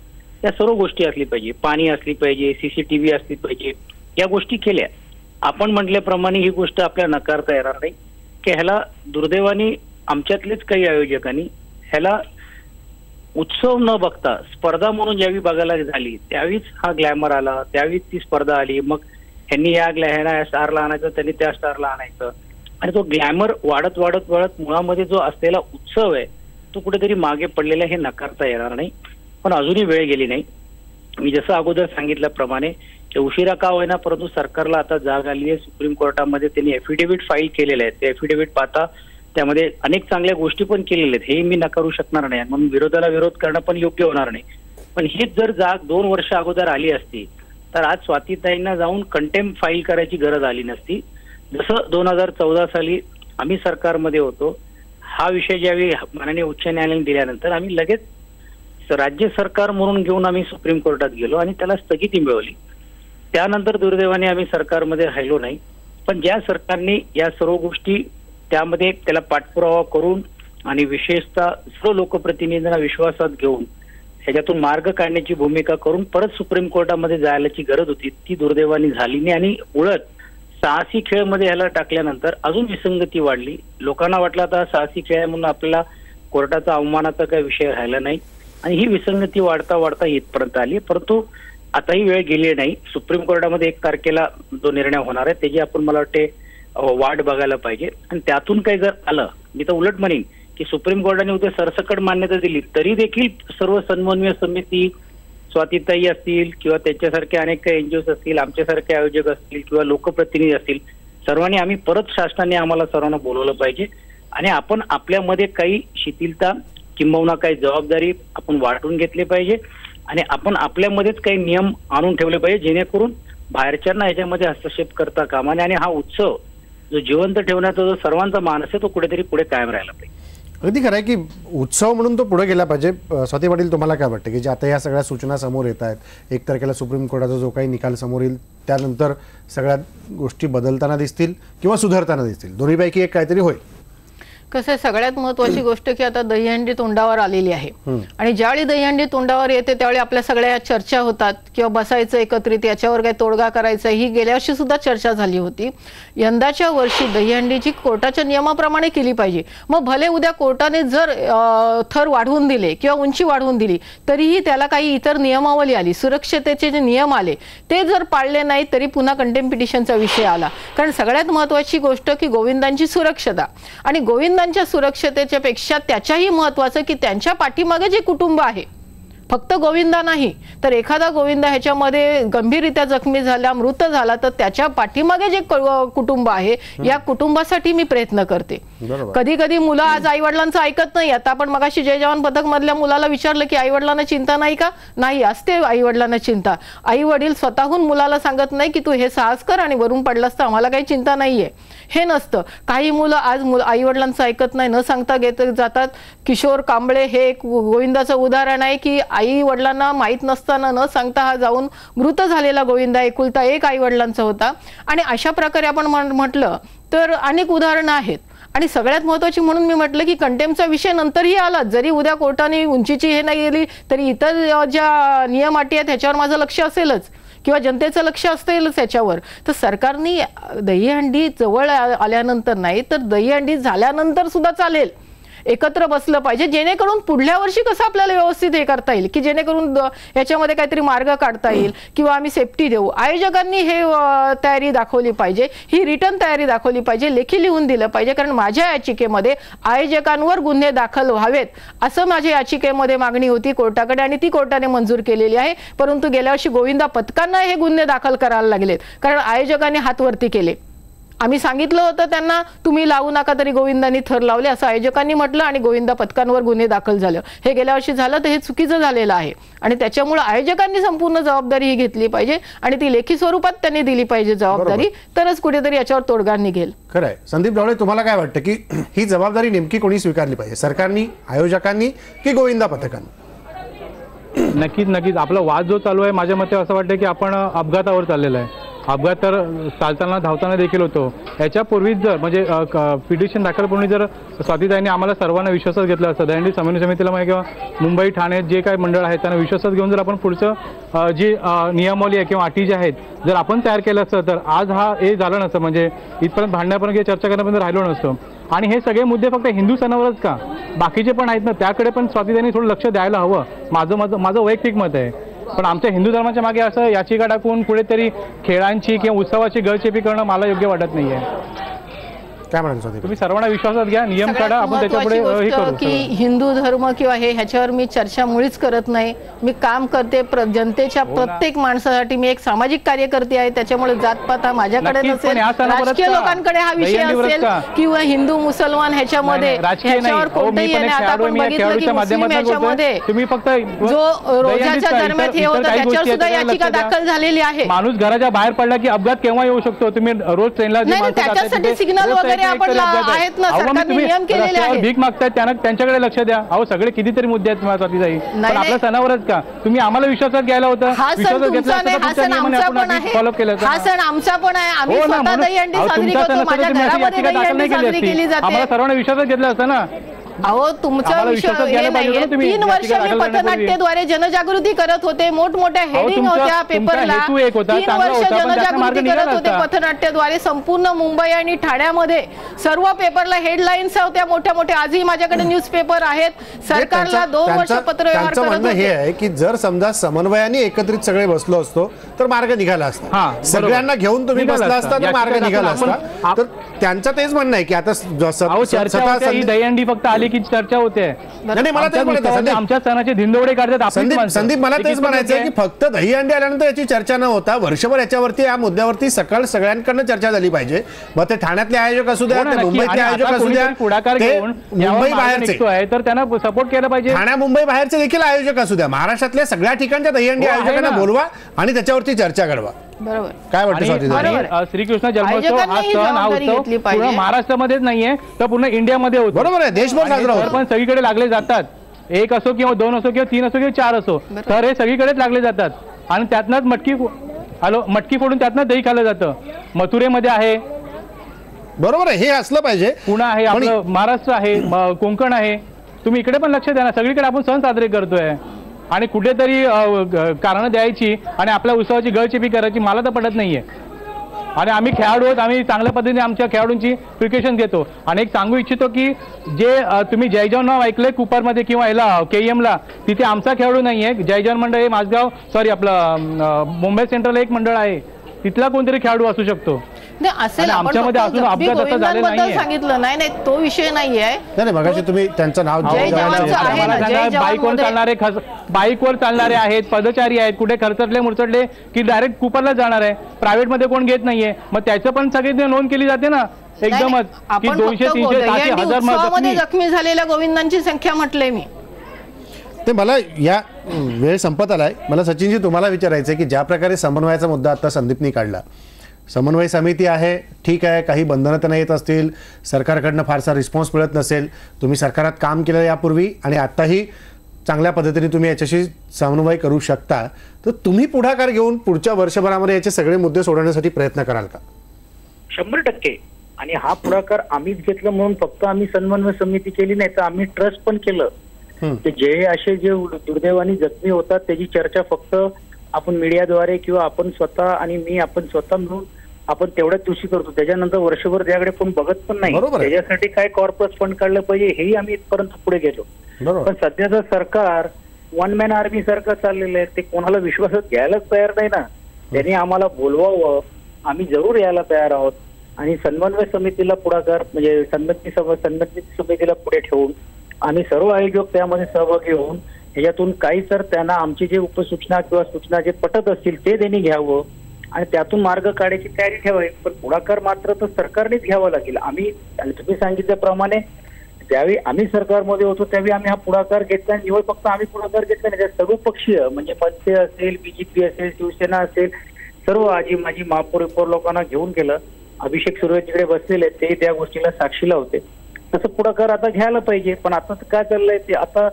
या सर्व गोष्टी असली पाहिजे. पाणी असली पाहिजे, CCTV असली पाहिजे, या गोष्टी केल्या. आपण म्हटल्याप्रमाणे ही गोष्ट आपल्याला नकारता येणार नाही की ह्याला दुर्दैवाने आमच्यातलेच काही आयोजकांनी ह्याला उत्सव न बघता स्पर्धा म्हणून ज्यावेळी बघायला झाली त्यावेळीच हा ग्लॅमर आला, त्यावेळीच ती स्पर्धा आली. मग ह्यांनी ह्या स्टारला आणायचं, त्यांनी त्या स्टारला आणायचं आणि तो ग्लॅमर वाढत वाढत वाढत मुळामध्ये जो असलेला उत्सव आहे तो कुठेतरी मागे पडलेला, हे नकारता येणार नाही. पण अजूनही वेळ गेली नाही. मी जसं अगोदर सांगितल्याप्रमाणे उशिरा का होईना परंतु सरकारला आता जाग आली आहे. सुप्रीम कोर्टामध्ये त्यांनी एफिडेव्हिट फाईल केलेले आहेत. ते एफिडेव्हिट पाहता त्यामध्ये अनेक चांगल्या गोष्टी पण केलेल्या आहेत, हे मी नकारू शकणार नाही. म्हणून विरोधाला विरोध करणं पण योग्य होणार नाही. पण हीच जर जाग 2 वर्ष अगोदर आली असती तर आज स्वातीताईंना जाऊन कंटेम्प्ट फाईल करायची गरज आली नसती. जसं 2014 साली आम्ही सरकारमध्ये होतो, हा विषय ज्यावेळी माननीय उच्च न्यायालयाने दिल्यानंतर आम्ही लगेच राज्य सरकार म्हणून घेऊन आम्ही सुप्रीम कोर्टात गेलो आणि त्याला स्थगिती मिळवली. त्यानंतर दुर्दैवाने आम्ही सरकारमध्ये राहिलो नाही. पण ज्या सरकारने या सर्व गोष्टी त्यामध्ये त्याला पाठपुरावा करून आणि विशेषतः सर्व लोकप्रतिनिधींना विश्वासात घेऊन ह्याच्यातून मार्ग काढण्याची भूमिका करून परत सुप्रीम कोर्टामध्ये जायलाची गरज होती, ती दुर्दैवाने झाली नाही. आणि उलट साहसी खेळमध्ये ह्याला टाकल्यानंतर अजून विसंगती वाढली. लोकांना वाटलं आता साहसी खेळ म्हणून आपल्याला कोर्टाचा अवमानाचा काही विषय राहिला नाही आणि ही विसंगती वाढता वाढता इथपर्यंत आली. परंतु आताही वेळ गेली नाही. सुप्रीम कोर्टामध्ये 1 तारखेला जो निर्णय होणार आहे त्याची आपण मला वाटते वाट बघायला पाहिजे. आणि त्यातून काही जर आलं, मी तर उलट म्हणेन की सुप्रीम कोर्टाने उद्या सरसकट मान्यता दिली तरी देखील सर्व समन्वय समिती, स्वातीताई असतील किंवा त्यांच्यासारखे अनेक काही NGOs असतील, आमच्यासारखे आयोजक असतील किंवा लोकप्रतिनिधी असतील, सर्वांनी आम्ही परत शासनाने आम्हाला सर्वांना बोलवलं पाहिजे आणि आपण आपल्यामध्ये काही शिथिलता किंबहुना काही जबाबदारी आपण वाटून घेतली पाहिजे आणि आपण आपल्यामध्येच काही नियम आणून ठेवले पाहिजे जेणेकरून बाहेरच्यांना याच्यामध्ये हस्तक्षेप करता कामा नये आणि हा उत्सव जो जिवंत ठेवण्याचा जो सर्वांचा मानस आहे तो कुठेतरी पुढे कायम राहायला पाहिजे. अगदी खरं आहे की उत्सव म्हणून तो पुढे गेला पाहिजे. स्वाती पाटील, तुम्हाला काय वाटतं की जे आता या सगळ्या सूचना समोर येत आहेत, 1 तारखेला सुप्रीम कोर्टाचा जो काही निकाल समोर येईल त्यानंतर सगळ्या गोष्टी बदलताना दिसतील किंवा सुधारताना दिसतील, दोन्हीपैकी एक काहीतरी होईल? कसं आहे, सगळ्यात महत्वाची गोष्ट की आता दहीहंडी तोंडावर आलेली आहे आणि ज्यावेळी दहीहंडी तोंडावर येते त्यावेळी आपल्या सगळ्या चर्चा होतात किंवा बसायचं एकत्रित याच्यावर काय तोडगा करायचा, ही गेल्या वर्षी सुद्धा चर्चा झाली होती. यंदाच्या वर्षी दहीहंडीची कोर्टाच्या नियमाप्रमाणे केली पाहिजे. मग भले उद्या कोर्टाने जर थर वाढवून दिले किंवा उंची वाढवून दिली तरीही त्याला काही इतर नियमावली आली, सुरक्षतेचे जे नियम आले ते जर पाळले नाही तरी पुन्हा कंटेम्प्ट पिटिशनचा विषय आला. कारण सगळ्यात महत्वाची गोष्ट की गोविंदांची सुरक्षता, आणि गोविंदांच्या सुरक्षतेच्या पेक्षा त्याच्याही महत्वाचं की त्यांच्या पाठीमागे जे कुटुंब आहे, फक्त गोविंदा नाही तर एखादा गोविंदा ह्याच्यामध्ये गंभीररित्या जखमी झाला, मृत झाला तर त्याच्या पाठीमागे जे कुटुंब आहे या कुटुंबासाठी मी प्रयत्न करते. कधी कधी मुलं आज आई वडिलांचं ऐकत नाही. आता आपण मगाशी जय जवान पथक मधल्या मुलाला विचारलं की आई वडिलांना चिंता नाही का? नाही, असते आई वडिलांना चिंता. आई वडील स्वतःहून मुलाला सांगत नाही की तू हे साहस कर आणि वरून पडलास तर आम्हाला काही चिंता नाहीये, हे नसतं. काही मुलं आज आई वडिलांचं ऐकत नाही, न सांगता घेत जातात. किशोर कांबळे हे एक गोविंदाचं उदाहरण आहे की आई वडिलांना माहीत नसताना न सांगता हा जाऊन मृत झालेला गोविंदा एकुलता एक आई वडिलांचा होता. आणि अशा प्रकारे आपण म्हटलं तर अनेक उदाहरणं आहेत. आणि सगळ्यात महत्त्वाची म्हणून मी म्हटलं की कंटेम्प्टचा विषय नंतरही आला, जरी उद्या कोर्टाने उंचीची हे नाही गेली तरी इतर ज्या नियम अटी आहेत त्याच्यावर माझं लक्ष असेलच किंवा जनतेचं लक्ष असेलच याच्यावर. तर सरकारने दहीहंडी जवळ आल्यानंतर नाही तर दहीहंडी झाल्यानंतर सुद्धा चालेल, एकत्र बसलं पाहिजे, जेणेकरून पुढल्या वर्षी कसं आपल्याला व्यवस्थित हे करता येईल की जेणेकरून याच्यामध्ये काहीतरी मार्ग काढता येईल किंवा आम्ही सेफ्टी देऊ. आयोजकांनी हे तयारी दाखवली पाहिजे, ही रिटर्न तयारी दाखवली पाहिजे, लेखी लिहून दिलं पाहिजे. कारण माझ्या याचिकेमध्ये आयोजकांवर गुन्हे दाखल व्हावेत असं माझ्या याचिकेमध्ये मागणी होती कोर्टाकडे आणि ती कोर्टाने मंजूर केलेली आहे. परंतु गेल्या वर्षी गोविंदा पथकांना हे गुन्हे दाखल करायला लागलेत कारण आयोजकांनी हात वरती केले. आम्ही सांगितलं होतं त्यांना तुम्ही लावू नका तरी गोविंदांनी थर लावले असं आयोजकांनी म्हटलं आणि गोविंदा पथकांवर गुन्हे दाखल झाले. हे गेल्या वर्षी झालं तर हे चुकीचं झालेलं आहे आणि त्याच्यामुळे आयोजकांनी संपूर्ण जबाबदारी ही घेतली पाहिजे आणि ती लेखी स्वरूपात त्यांनी दिली पाहिजे जबाबदारी, तरच कुठेतरी याच्यावर तोडगा निघेल. खरं आहे. संदीप ढवळे, तुम्हाला काय वाटतं की ही जबाबदारी नेमकी कोणी स्वीकारली पाहिजे, सरकारनी, आयोजकांनी की गोविंदा पथकांनी? नक्कीच आपला वाद जो चालू आहे माझ्या मते असं वाटतं की आपण अपघातावर चाललेला आहे. अपघात तर चालताना धावताना देखील होतो. याच्यापूर्वीच जर म्हणजे पिटिशन दाखलपूर्वी जर स्वातीताईंनी आम्हाला सर्वांना विश्वासात घेतलं असतं, दहीहंडी समन्वय समितीला म्हणजे किंवा मुंबई ठाणे जे काही मंडळ आहेत त्यांना विश्वासात घेऊन जर आपण पुढचं जी नियमावली आहे किंवा अटी ज्या आहेत जर आपण तयार केलं असतं तर आज हा हे झालं नसतं, म्हणजे इथपर्यंत भांडण्यापर्यंत किंवा चर्चा करण्यापर्यंत राहिलो नसतो. आणि हे सगळे मुद्दे फक्त हिंदू सणावरच का, बाकीचे पण आहेत ना, त्याकडे पण स्वातीताईंनी थोडं लक्ष द्यायला हवं, माझं वैयक्तिक मत आहे. पण आमच्या हिंदू धर्माच्या मागे असं याचिका टाकून कुठेतरी खेळांची किंवा उत्सवाची गळचेपी करणं मला योग्य वाटत नाहीये. काय म्हणाल तुम्ही सर्वांना विश्वासात घ्या, नियम काढा, आपण त्याच्यापुढे हे करू. की हिंदू धर्म किंवा हे ह्याच्यावर मी चर्चा मुळीच करत नाही. मी काम करते जनतेच्या प्रत्येक माणसासाठी. मी एक सामाजिक कार्यकर्ते आहे, त्याच्यामुळे जातपात हा माझ्याकडे नसेल, राजकीय लोकांकडे हा विषय असेल किंवा हिंदू मुसलमान ह्याच्यामध्ये ह्याच्यावर कोणतेही येणे. आता आपण बघितलं की मुस्लिम ह्याच्यामध्ये तुम्ही फक्त जो रोजाच्या दरम्यान हे होतं त्याच्यावर सुद्धा याचिका दाखल झालेली आहे. माणूस घराच्या बाहेर पडला की अपघात केव्हा येऊ शकतो. तुम्ही रोज ट्रेनला त्याच्यासाठी सिग्नल वगैरे आपण आहेत ना, सरकारने नियम केलेले आहेत. भीक मागतायत त्यांच्याकडे लक्ष द्या. अहो सगळे कितीतरी मुद्दे आहेत स्वातीताई, पण आपल्या सणावरच का तुम्ही आम्हाला विश्वासात घ्यायला होतं? विश्वासात घेतला फॉलो केलं. हा सण आमचा पण आहे, आम्ही स्वतः दहीहंडी साजरी करतो, माझ्या घरामध्ये दहीहंडी साजरी केली जाते. आम्हाला सर्वांना विश्वासात घेतलं असतं ना. अहो तुमचा विषय हे नाहीये. 3 वर्ष मी पथनाट्याद्वारे जनजागृती करत होते, मोठमोठ्या हेडिंग होत्या पेपरला. 3 वर्ष जनजागृती करत होते पथनाट्याद्वारे. संपूर्ण मुंबई आणि ठाण्यामध्ये सर्व पेपरला हेडलाईन्स होत्या मोठ्या मोठ्या. आजही माझ्याकडे न्यूजपेपर आहेत. सरकारला 2 वर्ष पत्रव्यवहार करत होते. हे आहे की जर समजा समन्वयाने एकत्रित सगळे बसलो असतो तर मार्ग निघाला असता, सगळ्यांना घेऊन तुम्ही बसला असता तर मार्ग निघाला असता. तर त्यांचं तेच म्हणणं आहे की आता दहीहंडी फक्त आली की चर्चा होते. आमच्या सणाचे धिंदोडे काढतात. संदीप, मला तेच म्हणायचं आहे की फक्त दहीहंडी आल्यानंतर याची चर्चा न होता वर्षभर याच्यावरती या मुद्द्यावरती सगळ्यांकडनं चर्चा झाली पाहिजे. मग ते ठाण्यातले आयोजक असू द्या, मुंबईतले आयोजक असू द्या, पुढाकार घेऊन मुंबई बाहेरचे तर त्यांना सपोर्ट केला पाहिजे. ठाण्या मुंबई बाहेरचे देखील आयोजक असू द्या, महाराष्ट्रातल्या सगळ्या ठिकाणच्या दहीहंडी आयोजकांना बोलवा आणि त्याच्यावरती चर्चा घडवा. बरोबर. काय वाटतं? श्रीकृष्ण जन्मोत्सव हा सण हा उत्सव पूर्ण महाराष्ट्रामध्येच नाहीये तर पूर्ण इंडियामध्ये होतो. बरोबर आहे, देशभर साजरा होतो. पण सगळीकडे लागले जातात. 1 असो किंवा 2 असो किंवा 3 असो किंवा 4 असो, तर हे सगळीकडेच लागले जातात. आणि त्यातनंच मटकी फोडून त्यातनं दही खाल्लं जातं. मथुरेमध्ये आहे, बरोबर आहे, हे असलं पाहिजे. पुणे आहे, आपलं महाराष्ट्र आहे, कोकण आहे. तुम्ही इकडे पण लक्ष द्या ना. सगळीकडे आपण सण साजरे करतोय आणि कुठेतरी कारणं द्यायची आणि आपल्या उत्सवाची गळचेपी करायची मला तर पटत नाहीये. आणि आम्ही खेळाडू आहोत, आम्ही चांगल्या पद्धतीने आमच्या खेळाडूंची प्रिकॉशन घेतो. आणि एक सांगू इच्छितो की जे तुम्ही जय जवान नाव ऐकलंय कुपरमध्ये किंवा याला KEMला, तिथे आमचा खेळाडू नाही आहे. जय जवान मंडळ हे माझगाव आपलं मुंबई सेंट्रल एक मंडळ आहे, तिथला कोणतरी खेळाडू असू शकतो. असेल, आमच्यामध्ये असून अपघात असं झालेलं नाहीये. सांगितलं नाही, तो विषय नाहीये. नाही मगाशी तुम्ही त्यांचं नाव बाईकवर चालणारे आहेत, पदचारी आहेत, कुठे खरचटले मुरचटले की डायरेक्ट कुपरला जाणार आहे. प्रायव्हेटमध्ये कोण घेत नाहीये, मग त्याचं पण सगळे नोंद केली जाते ना एकदमच की 200, 300, 400 जखमी झालेल्या गोविंदांची संख्या म्हटले मी. ते मला या वेळ संपत आलाय. मला सचिनजी तुम्हाला विचारायचं आहे की ज्या प्रकारे समन्वयाचा मुद्दा आता संदीपनी काढला, समन्वय समिती आहे, ठीक आहे, काही बंधनं त्यांना येत असतील, सरकारकडनं फारसा रिस्पॉन्स मिळत नसेल, तुम्ही सरकारात काम केलं यापूर्वी आणि आत्ताही चांगल्या पद्धतीने तुम्ही याच्याशी समन्वय करू शकता, तर तुम्ही पुढाकार घेऊन पुढच्या वर्षभरामध्ये याचे सगळे मुद्दे सोडवण्यासाठी प्रयत्न कराल का? 100%. आणि हा पुढाकार आम्हीच घेतला म्हणून फक्त आम्ही समन्वय समिती केली नाही, तर आम्ही ट्रस्ट पण केलं. जे असे जे दुर्दैवाने जखमी होतात त्याची चर्चा फक्त आपण मीडियाद्वारे किंवा आपण स्वतः आणि मी आपण स्वतः मिळून आपण तेवढ्याच दिवशी करतो. त्याच्यानंतर वर्षभर त्याकडे कोण बघत पण नाही. त्याच्यासाठी काय कॉर्पोरेट फंड काढलं पाहिजे हेही आम्ही इथपर्यंत पुढे गेलो. पण सध्याचं सरकार वन मॅन आर्मी सारखं चाललेलं आहे, ते कोणाला विश्वासात घ्यायलाच तयार नाही ना. त्यांनी आम्हाला बोलवावं, आम्ही जरूर यायला तयार आहोत. आणि समन्वय समितीला पुढाकार म्हणजे समन्वय समितीला पुढे ठेवून आम्ही सर्व आयोजक त्यामध्ये सहभागी होऊन ह्याच्यातून काही तर त्यांना आमची जे उपसूचना किंवा सूचना जे पटत असतील ते त्यांनी घ्यावं आणि त्यातून मार्ग काढायची तयारी ठेवावी. पण पुढाकार मात्र तर सरकारनेच घ्यावा लागेल. आम्ही तुम्ही सांगितल्याप्रमाणे ज्यावेळी आम्ही सरकारमध्ये होतो त्यावेळी आम्ही हा पुढाकार घेतला. निवड फक्त आम्ही पुढाकार घेतला नाही, सर्वपक्षीय म्हणजे मनसे असेल, BJP असेल, शिवसेना असेल, सर्व आजी माजी महापौर लोकांना घेऊन केलं. अभिषेक सुर्वे तिकडे बसलेले ते त्या गोष्टीला साक्षीला होते. तसं पुढाकार आता घ्यायला पाहिजे. पण आता काय चाललंय ते आता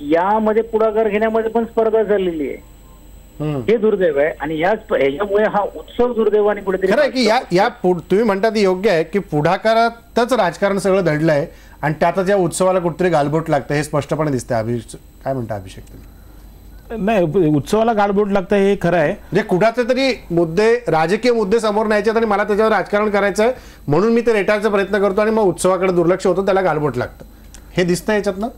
यामध्ये पुढाकार घेण्यामध्ये पण स्पर्धा झालेली आहे. हे दुर्दैव आहे. आणि ह्याच्यामुळे हा उत्सव दुर्दैवाने कुठेतरी खरं आहे की तुम्ही म्हणता ते योग्य आहे की पुढाकारातच राजकारण सगळं दडलंय आणि त्यातच या उत्सवाला कुठेतरी गालबोट लागतं हे स्पष्टपणे दिसतंय. काय म्हणता अभिषेक तुम्ही? नाही, उत्सवाला गालबोट लागतं हे खरं आहे. म्हणजे कुठाचे तरी मुद्दे, राजकीय मुद्दे समोर न्यायचे आणि मला त्याच्यावर राजकारण करायचं आहे म्हणून मी ते रेटायचा प्रयत्न करतो आणि मग उत्सवाकडे दुर्लक्ष होतं, त्याला गालबोट लागतं. हे दिसतं याच्यातनं.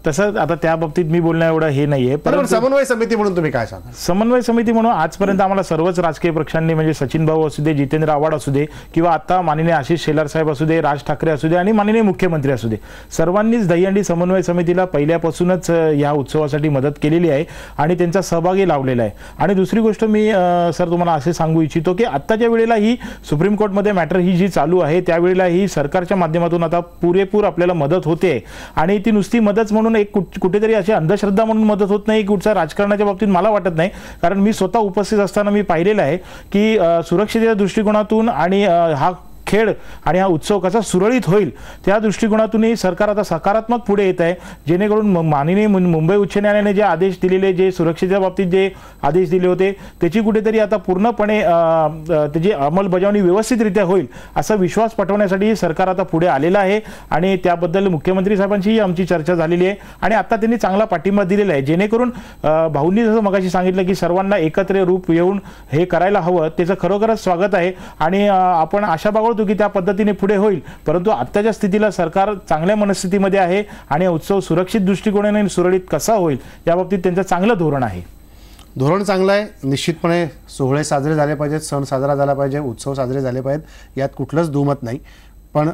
तसं आता त्या बाबतीत मी बोलणं एवढं हे नाहीये. पण समन्वय समिती म्हणून तुम्ही काय सांगा? समन्वय समिती म्हणून आजपर्यंत आम्हाला सर्वच राजकीय पक्षांनी म्हणजे सचिन भाऊ असू दे, जितेंद्र आव्हाड असू दे किंवा आता माननीय आशिष शेलार साहेब असू दे, राज ठाकरे असू दे आणि माननीय मुख्यमंत्री असू दे, सर्वांनीच दहीहंडी समन्वय समितीला पहिल्यापासूनच या उत्सवासाठी मदत केलेली आहे आणि त्यांचा सहभागी लावलेला आहे. आणि दुसरी गोष्ट मी सर तुम्हाला असे सांगू इच्छितो की आत्ताच्या वेळेला ही सुप्रीम कोर्टमध्ये मॅटर ही जी चालू आहे त्यावेळेला ही सरकारच्या माध्यमातून आता पुरेपूर आपल्याला मदत होते. आणि ती नुसती मदत म्हणून एक कुठेतरी अशी अंधश्रद्धा म्हणून मदत होत नाही. कुठच्या राजकारणाच्या बाबतीत मला वाटत नाही, कारण मी स्वतः उपस्थित असताना मी पाहिलेलं आहे की सुरक्षेच्या दृष्टिकोनातून आणि हा खेळ आणि हा उत्सव कसा सुरळीत होईल त्या दृष्टिकोनातूनही सरकार आता सकारात्मक पुढे येत आहे. जेणेकरून माननीय मुंबई उच्च न्यायालयाने जे आदेश दिलेले, जे सुरक्षेच्या बाबतीत जे आदेश दिले होते त्याची कुठेतरी आता पूर्णपणे त्याची अंमलबजावणी व्यवस्थितरित्या होईल असा विश्वास पटवण्यासाठी सरकार आता पुढे आलेलं आहे. आणि त्याबद्दल मुख्यमंत्री साहेबांचीही आमची चर्चा झालेली आहे आणि आता त्यांनी चांगला पाठिंबा दिलेला आहे. जेणेकरून भाऊंनी जसं मगाशी सांगितलं की सर्वांना एकत्र रूप येऊन हे करायला हवं, त्याचं खरोखरच स्वागत आहे. आणि आपण आशा बाळगतो की त्या पद्धतीने पुढे होईल. परंतु आत्ताच्या स्थितीला सरकार चांगल्या मनस्थितीमध्ये आहे आणि उत्सव सुरक्षित दृष्टिकोनाने सुरळीत कसा होईल याबाबतीत त्यांचं चांगलं धोरण आहे. धोरण चांगलं आहे. निश्चितपणे सोहळे साजरे झाले पाहिजेत, सण साजरा झाला पाहिजे, उत्सव साजरे झाले पाहिजेत, यात कुठलंच दुमत नाही. पण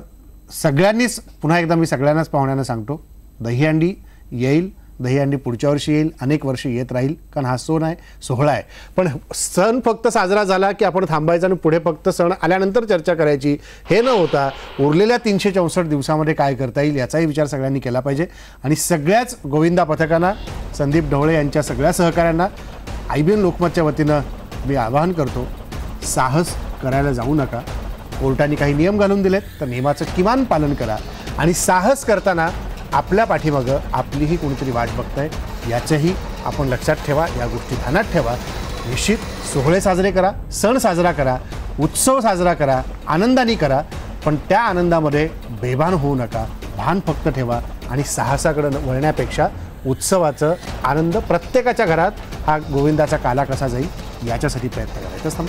सगळ्यांनीच पुन्हा एकदा मी सगळ्यांनाच पाहुण्यांना सांगतो, दहीहंडी येईल, दहीहंडी पुढच्या वर्षी येईल, अनेक वर्ष येत राहील, कारण हा सण आहे, सोहळा आहे. पण सण फक्त साजरा झाला की आपण थांबायचं आणि पुढे फक्त सण आल्यानंतर चर्चा करायची हे न होता उरलेल्या 364 दिवसामध्ये काय करता येईल याचाही विचार सगळ्यांनी केला पाहिजे. आणि सगळ्याच गोविंदा पथकांना, संदीप ढवळे यांच्या सगळ्या सहकाऱ्यांना IBN लोकमतच्या वतीनं मी आवाहन करतो, साहस करायला जाऊ नका. कोर्टाने काही नियम घालून दिलेत तर नियमाचं किमान पालन करा आणि साहस करताना आपल्या पाठीमागं आपलीही कोणीतरी वाट बघताय याचंही आपण लक्षात ठेवा, या गोष्टी ध्यानात ठेवा. निश्चित सोहळे साजरे करा, सण साजरा करा, उत्सव साजरा करा, आनंदाने करा, पण त्या आनंदामध्ये बेभान होऊ नका, भान फक्त ठेवा आणि साहसाकडे वळण्यापेक्षा उत्सवाचं आनंद प्रत्येकाच्या घरात हा गोविंदाचा काला कसा जाईल याच्यासाठी प्रयत्न करायचा.